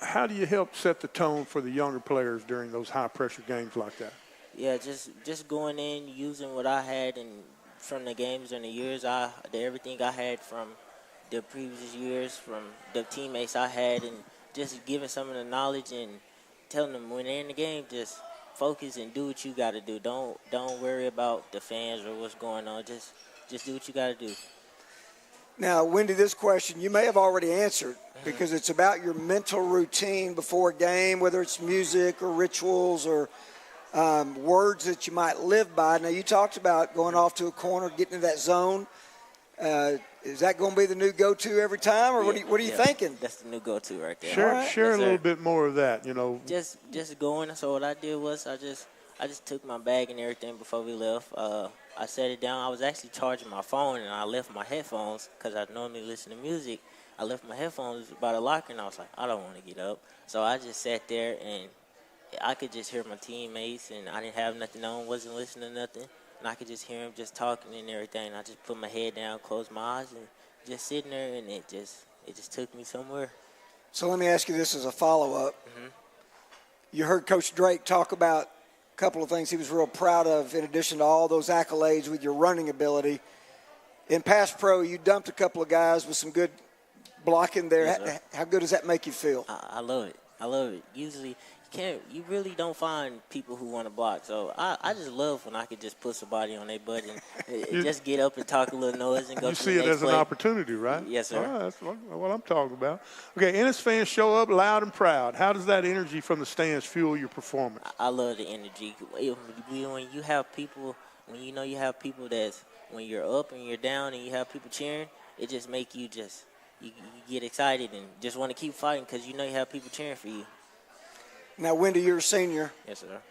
Speaker 1: how do you help set the tone for the younger players during those high-pressure games like that?
Speaker 13: Yeah, just going in, using what I had and from the games and the years, everything I had from the previous years, from the teammates I had, and just giving some of the knowledge and telling them when they're in the game, just focus and do what you got to do. Don't worry about the fans or what's going on. Just do what you got to do.
Speaker 2: Now, Wendy, this question you may have already answered because it's about your mental routine before a game, whether it's music or rituals or words that you might live by. Now, you talked about going off to a corner, getting into that zone. Is that going to be the new go-to every time, or what are you thinking?
Speaker 13: That's the new go-to right there.
Speaker 1: Share a little bit more of that,
Speaker 13: Just going. So what I did was I just took my bag and everything before we left. I set it down. I was actually charging my phone, and I left my headphones because I normally listen to music. I left my headphones by the locker, and I was like, I don't want to get up. So I just sat there, and I could just hear my teammates, and I didn't have nothing on, wasn't listening to nothing. And I could just hear them just talking and everything. And I just put my head down, closed my eyes, and just sitting there, and it just took me somewhere.
Speaker 2: So let me ask you this as a follow-up. Mm-hmm. You heard Coach Drake talk about a couple of things he was real proud of in addition to all those accolades with your running ability. In pass pro, you dumped a couple of guys with some good blocking there.
Speaker 13: Yes,
Speaker 2: how good does that make you feel?
Speaker 13: I love it. I love it. Usually you really don't find people who want to block. So I just love when I could just put somebody on their butt and just get up and talk a little noise and go to the next play.
Speaker 1: You see it as an opportunity, right?
Speaker 13: Yes, sir.
Speaker 1: Oh, that's what I'm talking about. Okay, Ennis fans show up loud and proud. How does that energy from the stands fuel your performance?
Speaker 13: I love the energy. When you have people, you have people that's, when you're up and you're down and you have people cheering, it just make you you get excited and just want to keep fighting because you know you have people cheering for you.
Speaker 2: Now, Wendy, you're a senior.
Speaker 13: Yes, sir.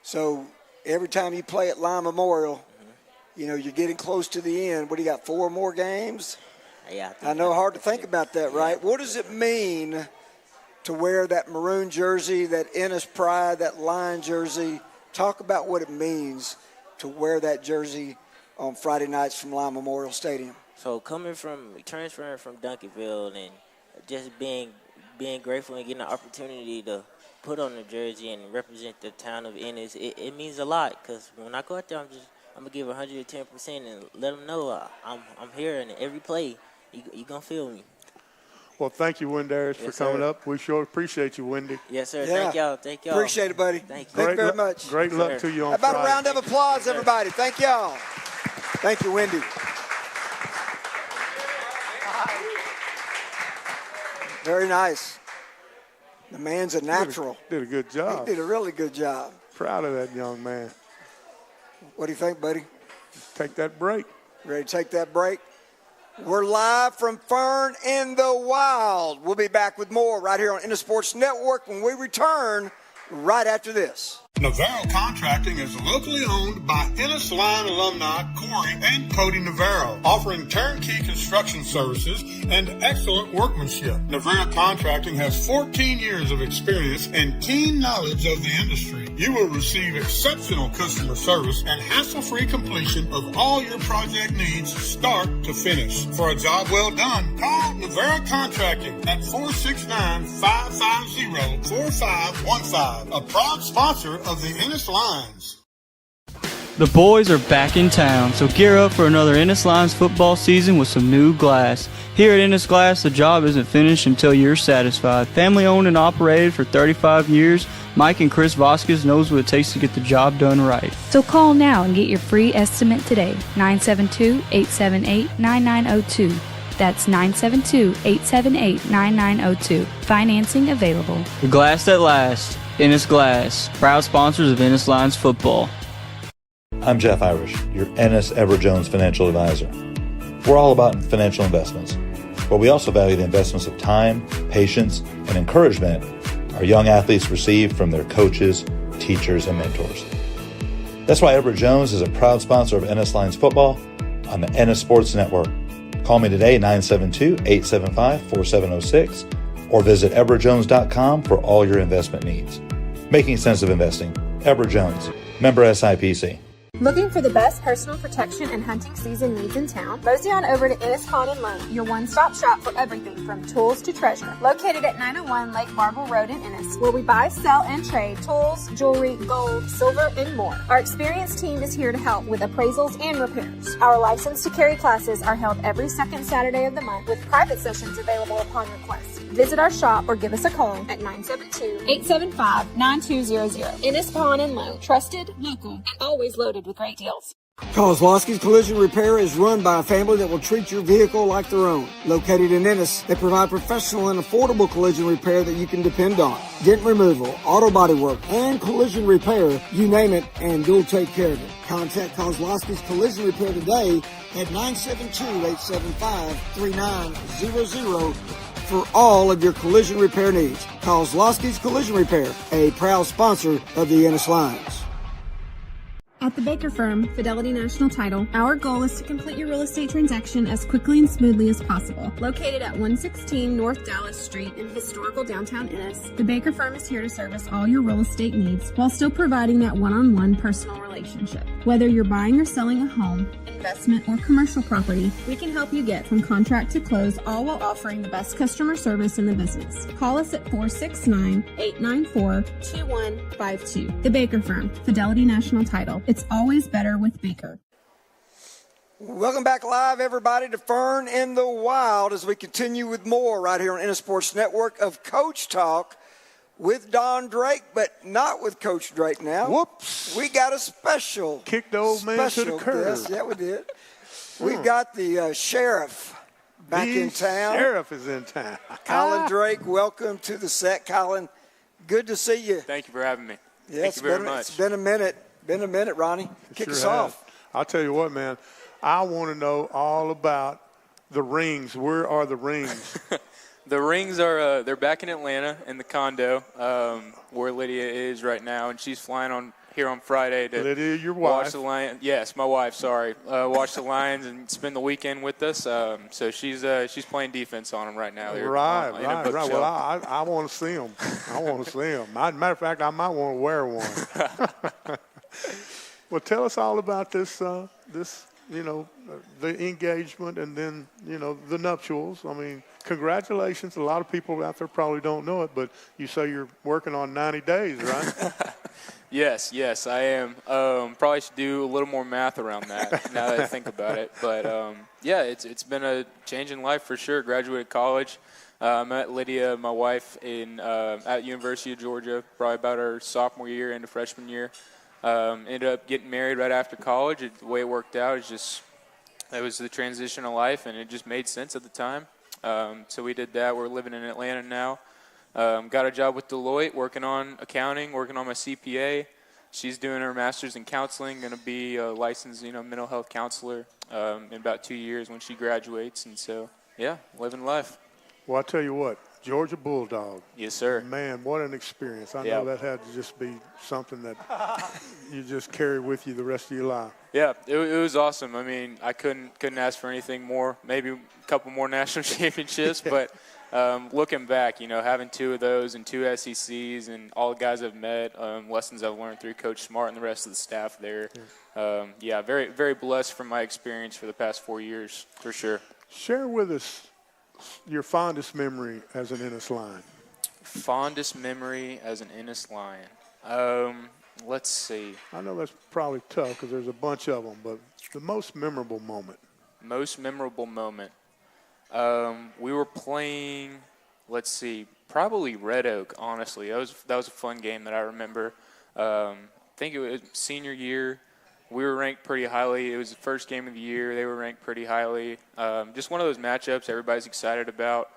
Speaker 2: So every time you play at Lime Memorial, you know, you're getting close to the end. What do you got, 4 more games?
Speaker 13: Yeah.
Speaker 2: I know, hard to think about that, right? What does it mean to wear that maroon jersey, that Ennis pride, that Lion jersey? Talk about what it means to wear that jersey on Friday nights from Lime Memorial Stadium.
Speaker 13: So transferring from Duncanville and just being grateful and getting the opportunity to put on the jersey and represent the town of Ennis, it means a lot because when I go out there, I'm going to give 110% and let them know I'm here and every play, you going to feel me.
Speaker 1: Well, thank you, Wendarius, for coming up. We sure appreciate you, Wendy.
Speaker 13: Yes, sir.
Speaker 2: Yeah.
Speaker 13: Thank y'all.
Speaker 2: Appreciate it, buddy.
Speaker 13: Thank you.
Speaker 2: Thank you very much.
Speaker 1: Great luck to you on
Speaker 2: How about
Speaker 1: Friday.
Speaker 2: a round of applause, everybody? Thank y'all. Thank you, Wendy. Very nice. The man's a natural.
Speaker 1: Did a good job.
Speaker 2: He did a really good job.
Speaker 1: Proud of that young man.
Speaker 2: What do you think, buddy?
Speaker 1: Take that break.
Speaker 2: Ready to take that break? We're live from Fern in the Wild. We'll be back with more right here on Ennis Sports Network when we return right after this.
Speaker 1: Navarro Contracting is locally owned by Ennis Lion alumni Corey and Cody Navarro, offering turnkey construction services and excellent workmanship. Navarro Contracting has 14 years of experience and keen knowledge of the industry. You will receive exceptional customer service and hassle-free completion of all your project needs start to finish. For a job well done, call Navarro Contracting at 469-550-4515, a proud sponsor of the Ennis Lions.
Speaker 5: The boys are back in town, so gear up for another Ennis Lions football season with some new glass. Here at Ennis Glass, the job isn't finished until you're satisfied. Family owned and operated for 35 years, Mike and Chris Vasquez knows what it takes to get the job done right.
Speaker 6: So call now and get your free estimate today. 972-878-9902. That's 972-878-9902. Financing available.
Speaker 5: The glass that lasts. Ennis Glass, proud sponsors of Ennis Lions football.
Speaker 14: I'm Jeff Irish, your Ennis Jones financial advisor. We're all about financial investments, but we also value the investments of time, patience, and encouragement our young athletes receive from their coaches, teachers, and mentors. That's why Everett Jones is a proud sponsor of Ennis Lions football on the Ennis Sports Network. Call me today, 972-875-4706, or visit everettjones.com for all your investment needs. Making sense of investing. Everett Jones, member SIPC.
Speaker 15: Looking for the best personal protection and hunting season needs in town? Mosey on over to Ennis Pond and Loan, your one-stop shop for everything from tools to treasure. Located at 901 Lake Marble Road in Ennis, where we buy, sell, and trade tools, jewelry, gold, silver, and more. Our experienced team is here to help with appraisals and repairs. Our license to carry classes are held every second Saturday of the month, with private sessions available upon request. Visit our shop or give us a call at 972-875-9200. Ennis Pond and Loan, trusted, local, and always loaded with great deals.
Speaker 2: Kozlowski's Collision Repair is run by a family that will treat your vehicle like their own. Located in Ennis, they provide professional and affordable collision repair that you can depend on. Dent removal, auto body work, and collision repair, you name it, and you'll take care of it. Contact Kozlowski's Collision Repair today at 972-875-3900 for all of your collision repair needs. Kozlowski's Collision Repair, a proud sponsor of the Ennis Lions.
Speaker 15: At the Baker Firm, Fidelity National Title, our goal is to complete your real estate transaction as quickly and smoothly as possible. Located at 116 North Dallas Street in historical downtown Ennis, the Baker Firm is here to service all your real estate needs while still providing that one-on-one personal relationship. Whether you're buying or selling a home, investment, or commercial property, we can help you get from contract to close, all while offering the best customer service in the business. Call us at 469-894-2152. The Baker Firm, Fidelity National Title. It's always better with Baker.
Speaker 2: Welcome back live, everybody, to Fern in the Wild as we continue with more right here on Ennis Sports Network of Coach Talk with Don Drake, but not with Coach Drake now.
Speaker 1: Whoops.
Speaker 2: We got a special.
Speaker 1: Kicked the old man to the curb.
Speaker 2: Yes, yeah, we did. We got the sheriff back in town.
Speaker 1: Sheriff is in town.
Speaker 2: Colin Drake, welcome to the set. Colin, good to see you.
Speaker 16: Thank you for having me.
Speaker 2: Yeah,
Speaker 16: Thank you very much.
Speaker 2: It's been a minute. Ronnie. Kick us off.
Speaker 1: I'll tell you what, man. I want to know all about the rings. Where are the rings?
Speaker 16: The rings are they're back in Atlanta in the condo where Lydia is right now, and she's flying on here on Friday to
Speaker 1: Lydia, your
Speaker 16: watch
Speaker 1: wife.
Speaker 16: the Lions. Yes, my wife. Sorry, watch the Lions and spend the weekend with us. So she's playing defense on them right now. They're
Speaker 1: Right.
Speaker 16: in a bookshelf.
Speaker 1: Well, I want to see them. I want to see them. Matter of fact, I might want to wear one. Well, tell us all about this. The engagement and then the nuptials. I mean, congratulations. A lot of people out there probably don't know it, but you say you're working on 90 days, right?
Speaker 16: Yes, I am. Probably should do a little more math around that now that I think about it. But it's been a change in life for sure. Graduated college. Met Lydia, my wife, at University of Georgia, probably about our sophomore year into freshman year. Ended up getting married right after college. The way it worked out is it was the transition of life, and it just made sense at the time. So we did that. We're living in Atlanta now. Got a job with Deloitte, working on accounting, working on my CPA. She's doing her master's in counseling, going to be a licensed, mental health counselor in about 2 years when she graduates. And so, living life.
Speaker 1: Well, I tell you what, Georgia Bulldog.
Speaker 16: Yes, sir.
Speaker 1: Man, what an experience. I know that had to just be something that you just carry with you the rest of your life.
Speaker 16: Yeah, it was awesome. I mean, I couldn't ask for anything more. Maybe a couple more national championships, but looking back, having 2 of those and 2 SECs and all the guys I've met, lessons I've learned through Coach Smart and the rest of the staff there. Very, very blessed from my experience for the past 4 years, for sure.
Speaker 1: Share with us your fondest memory as an Ennis Lion.
Speaker 16: Fondest memory as an Ennis Lion. Let's see.
Speaker 1: I know that's probably tough because there's a bunch of them, but the most memorable moment.
Speaker 16: Most memorable moment. We were playing, let's see, probably Red Oak, honestly. That was a fun game that I remember. I think it was senior year. We were ranked pretty highly. It was the first game of the year. They were ranked pretty highly. Just one of those matchups everybody's excited about.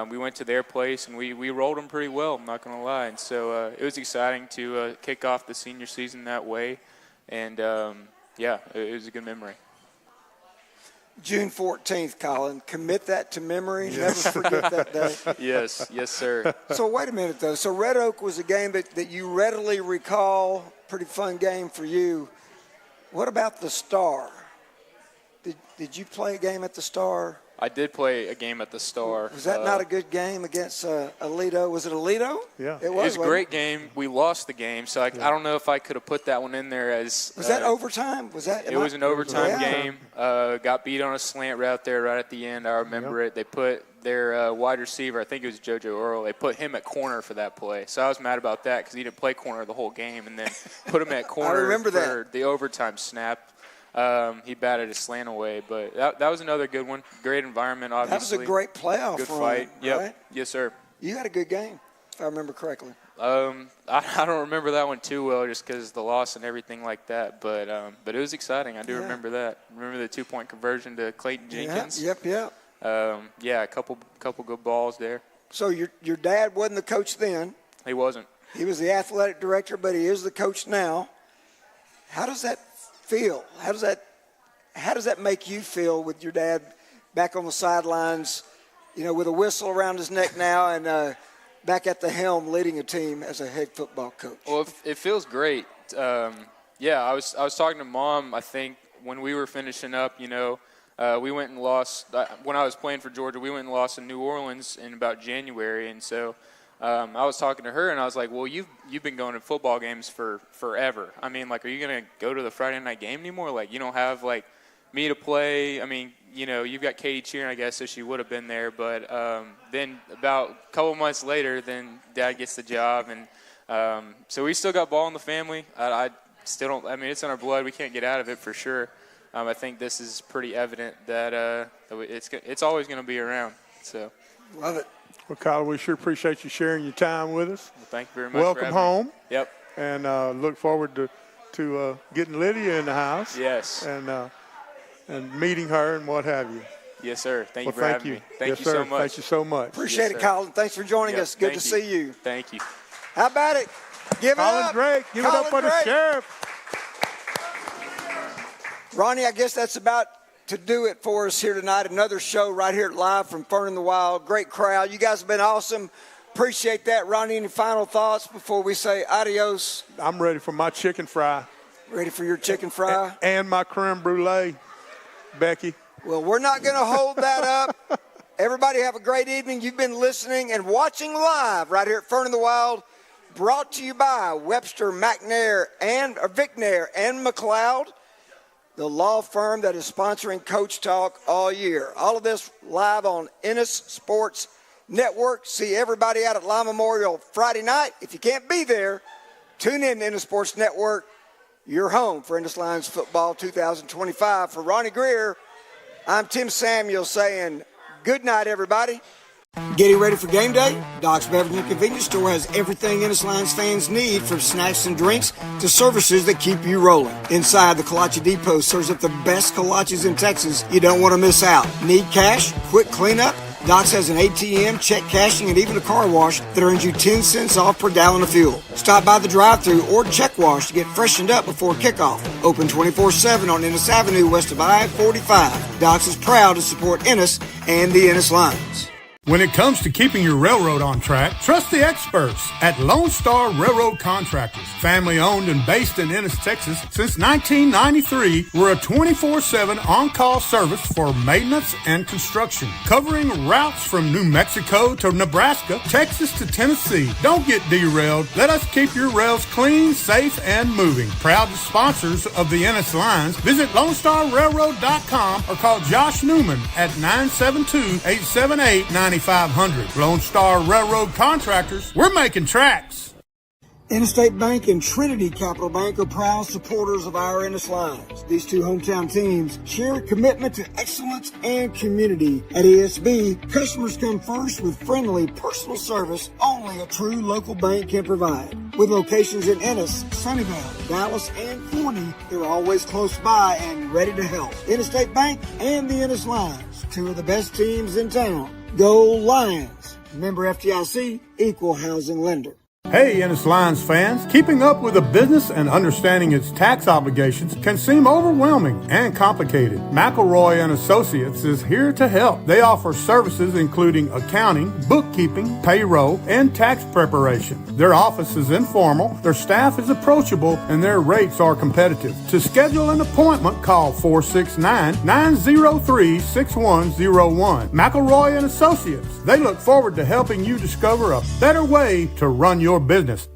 Speaker 16: We went to their place, and we rolled them pretty well, I'm not going to lie. And so it was exciting to kick off the senior season that way. And, it was a good memory.
Speaker 2: June 14th, Colin. Commit that to memory. Never forget that day.
Speaker 16: Yes, sir.
Speaker 2: So wait a minute, though. So Red Oak was a game that you readily recall. Pretty fun game for you. What about the Star? Did you play a game at the Star?
Speaker 16: I did play a game at the Star.
Speaker 2: Was that not a good game against Alito? Was it Alito?
Speaker 1: Yeah.
Speaker 2: It was
Speaker 16: a great game. We lost the game, so I don't know if I could have put that one in there as.
Speaker 2: Was that overtime? Was that?
Speaker 16: It was an overtime game. Got beat on a slant route there right at the end. I remember it. They put their wide receiver, I think it was JoJo Earl, they put him at corner for that play. So I was mad about that because he didn't play corner the whole game, and then put him at corner for the overtime snap. He batted a slant away, but that was another good one. Great environment, obviously.
Speaker 2: That was a great playoff
Speaker 16: good
Speaker 2: run,
Speaker 16: fight. Yep.
Speaker 2: Right?
Speaker 16: Yes, sir.
Speaker 2: You had a good game, if I remember correctly.
Speaker 16: I don't remember that one too well just because of the loss and everything like that, but it was exciting. I do remember that. Remember the 2-point conversion to Clayton Jenkins?
Speaker 2: Yep.
Speaker 16: A couple good balls there.
Speaker 2: So your dad wasn't the coach then.
Speaker 16: He wasn't.
Speaker 2: He was the athletic director, but he is the coach now. How does that feel? How does that make you feel with your dad back on the sidelines, with a whistle around his neck now and back at the helm leading a team as a head football coach?
Speaker 16: Well, it feels great. I was talking to Mom, I think, when we were finishing up, we went and lost when I was playing for Georgia. We went and lost in New Orleans in about January, and so I was talking to her, and I was like, "Well, you've been going to football games for forever. I mean, are you gonna go to the Friday night game anymore? You don't have me to play. I mean, you've got Katie cheering, I guess, so she would have been there. But then about a couple months later, then Dad gets the job, and so we still got ball in the family. I still don't. I mean, it's in our blood. We can't get out of it for sure. I think this is pretty evident that it's always going to be around. So,
Speaker 2: love it.
Speaker 1: Well, Colin, we sure appreciate you sharing your time with us.
Speaker 16: Well, thank you very much.
Speaker 1: Welcome home.
Speaker 16: Yep.
Speaker 1: And look forward to getting Lydia in the house.
Speaker 16: Yes.
Speaker 1: And meeting her and what have you.
Speaker 16: Yes, sir. Thank you for having me. Thank you
Speaker 1: sir.
Speaker 16: so much.
Speaker 1: Thank you so much.
Speaker 2: Appreciate it, Colin. Thanks for joining us. Good to see you.
Speaker 16: Thank you.
Speaker 2: How about it? Give it up.
Speaker 1: Colin Drake. Give it up for the sheriff.
Speaker 2: Ronnie, I guess that's about to do it for us here tonight. Another show right here live from Fern in the Wild. Great crowd. You guys have been awesome. Appreciate that. Ronnie, any final thoughts before we say adios?
Speaker 1: I'm ready for my chicken fry.
Speaker 2: Ready for your chicken fry?
Speaker 1: And my creme brulee, Becky.
Speaker 2: Well, we're not going to hold that up. Everybody have a great evening. You've been listening and watching live right here at Fern in the Wild, brought to you by Webster, Vicnair, and McLeod, the law firm that is sponsoring Coach Talk all year. All of this live on Ennis Sports Network. See everybody out at Line Memorial Friday night. If you can't be there, tune in to Ennis Sports Network. Your home for Ennis Lions Football 2025. For Ronnie Greer, I'm Tim Samuel saying good night, everybody. Getting ready for game day? Doc's Beverage and Convenience Store has everything Ennis Lions fans need, from snacks and drinks to services that keep you rolling. Inside, the Kolache Depot serves up the best kolaches in Texas. You don't want to miss out. Need cash? Quick cleanup? Doc's has an ATM, check cashing, and even a car wash that earns you 10 cents off per gallon of fuel. Stop by the drive-thru or check wash to get freshened up before kickoff. Open 24/7 on Ennis Avenue west of I-45. Doc's is proud to support Ennis and the Ennis Lions.
Speaker 17: When it comes to keeping your railroad on track, trust the experts at Lone Star Railroad Contractors. Family owned and based in Ennis, Texas since 1993, we're a 24/7 on-call service for maintenance and construction, covering routes from New Mexico to Nebraska, Texas to Tennessee. Don't get derailed. Let us keep your rails clean, safe, and moving. Proud sponsors of the Ennis Lions. Visit LoneStarRailroad.com or call Josh Newman at 972-878-9500. Lone Star Railroad Contractors, we're making tracks.
Speaker 2: Interstate Bank and Trinity Capital Bank are proud supporters of our Ennis Lions. These two hometown teams share a commitment to excellence and community. At ESB, customers come first with friendly, personal service only a true local bank can provide. With locations in Ennis, Sunnyvale, Dallas, and Forney, they're always close by and ready to help. Interstate Bank and the Ennis Lions, two of the best teams in town. Go Lions! Member FDIC, equal housing lender.
Speaker 17: Hey, Ennis Lions fans, keeping up with a business and understanding its tax obligations can seem overwhelming and complicated. McElroy and Associates is here to help. They offer services including accounting, bookkeeping, payroll, and tax preparation. Their office is informal, their staff is approachable, and their rates are competitive. To schedule an appointment, call 469-903-6101. McElroy and Associates. They look forward to helping you discover a better way to run your business.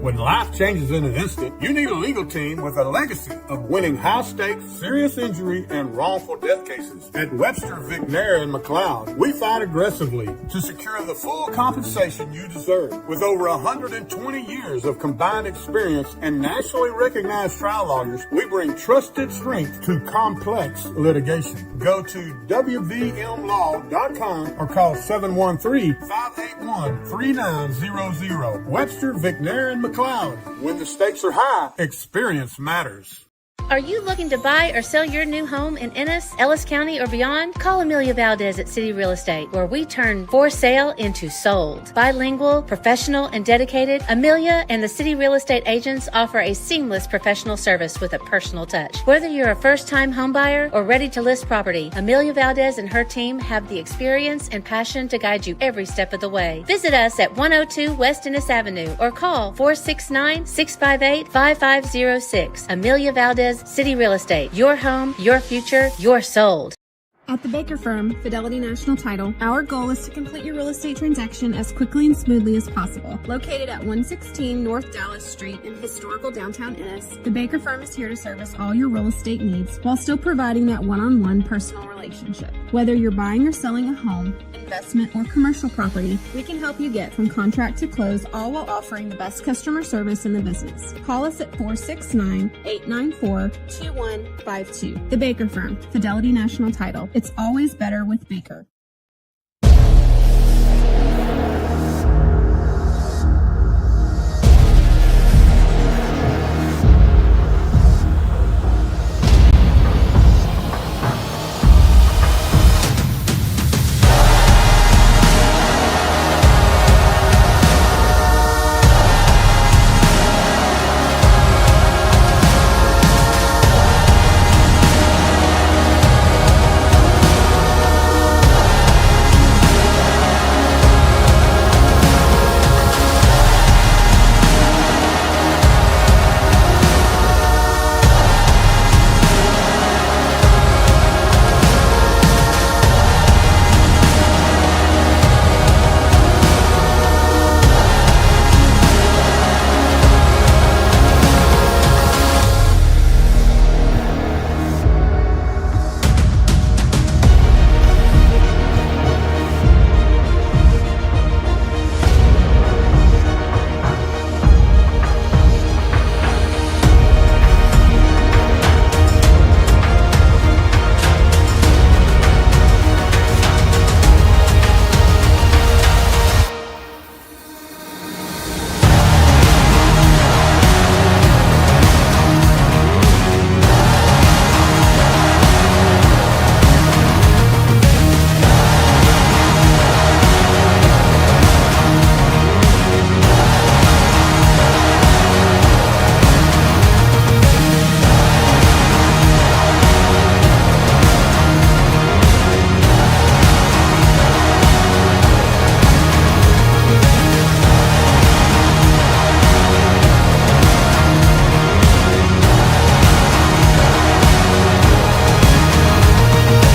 Speaker 17: When life changes in an instant, you need a legal team with a legacy of winning high-stakes, serious injury, and wrongful death cases. At Webster, Vicnair, and McLeod, we fight aggressively to secure the full compensation you deserve. With over 120 years of combined experience and nationally recognized trial lawyers, we bring trusted strength to complex litigation. Go to wvmlaw.com or call 713-581-3900. Webster, Vicnair, and McLeod. When the stakes are high, experience matters.
Speaker 4: Are you looking to buy or sell your new home in Ennis, Ellis County, or beyond? Call Amelia Valdez at City Real Estate, where we turn for sale into sold. Bilingual, professional, and dedicated, Amelia and the City Real Estate agents offer a seamless professional service with a personal touch. Whether you're a first-time home buyer or ready to list property, Amelia Valdez and her team have the experience and passion to guide you every step of the way. Visit us at 102 West Ennis Avenue or call 469-658-5506. Amelia Valdez, City Real Estate. Your home, your future, your sold.
Speaker 15: At the Baker Firm, Fidelity National Title, our goal is to complete your real estate transaction as quickly and smoothly as possible. Located at 116 North Dallas Street in historical downtown Ennis, the Baker Firm is here to service all your real estate needs while still providing that one-on-one personal relationship. Whether you're buying or selling a home, investment, or commercial property, we can help you get from contract to close, all while offering the best customer service in the business. Call us at 469-894-2152. The Baker Firm, Fidelity National Title. It's always better with Baker.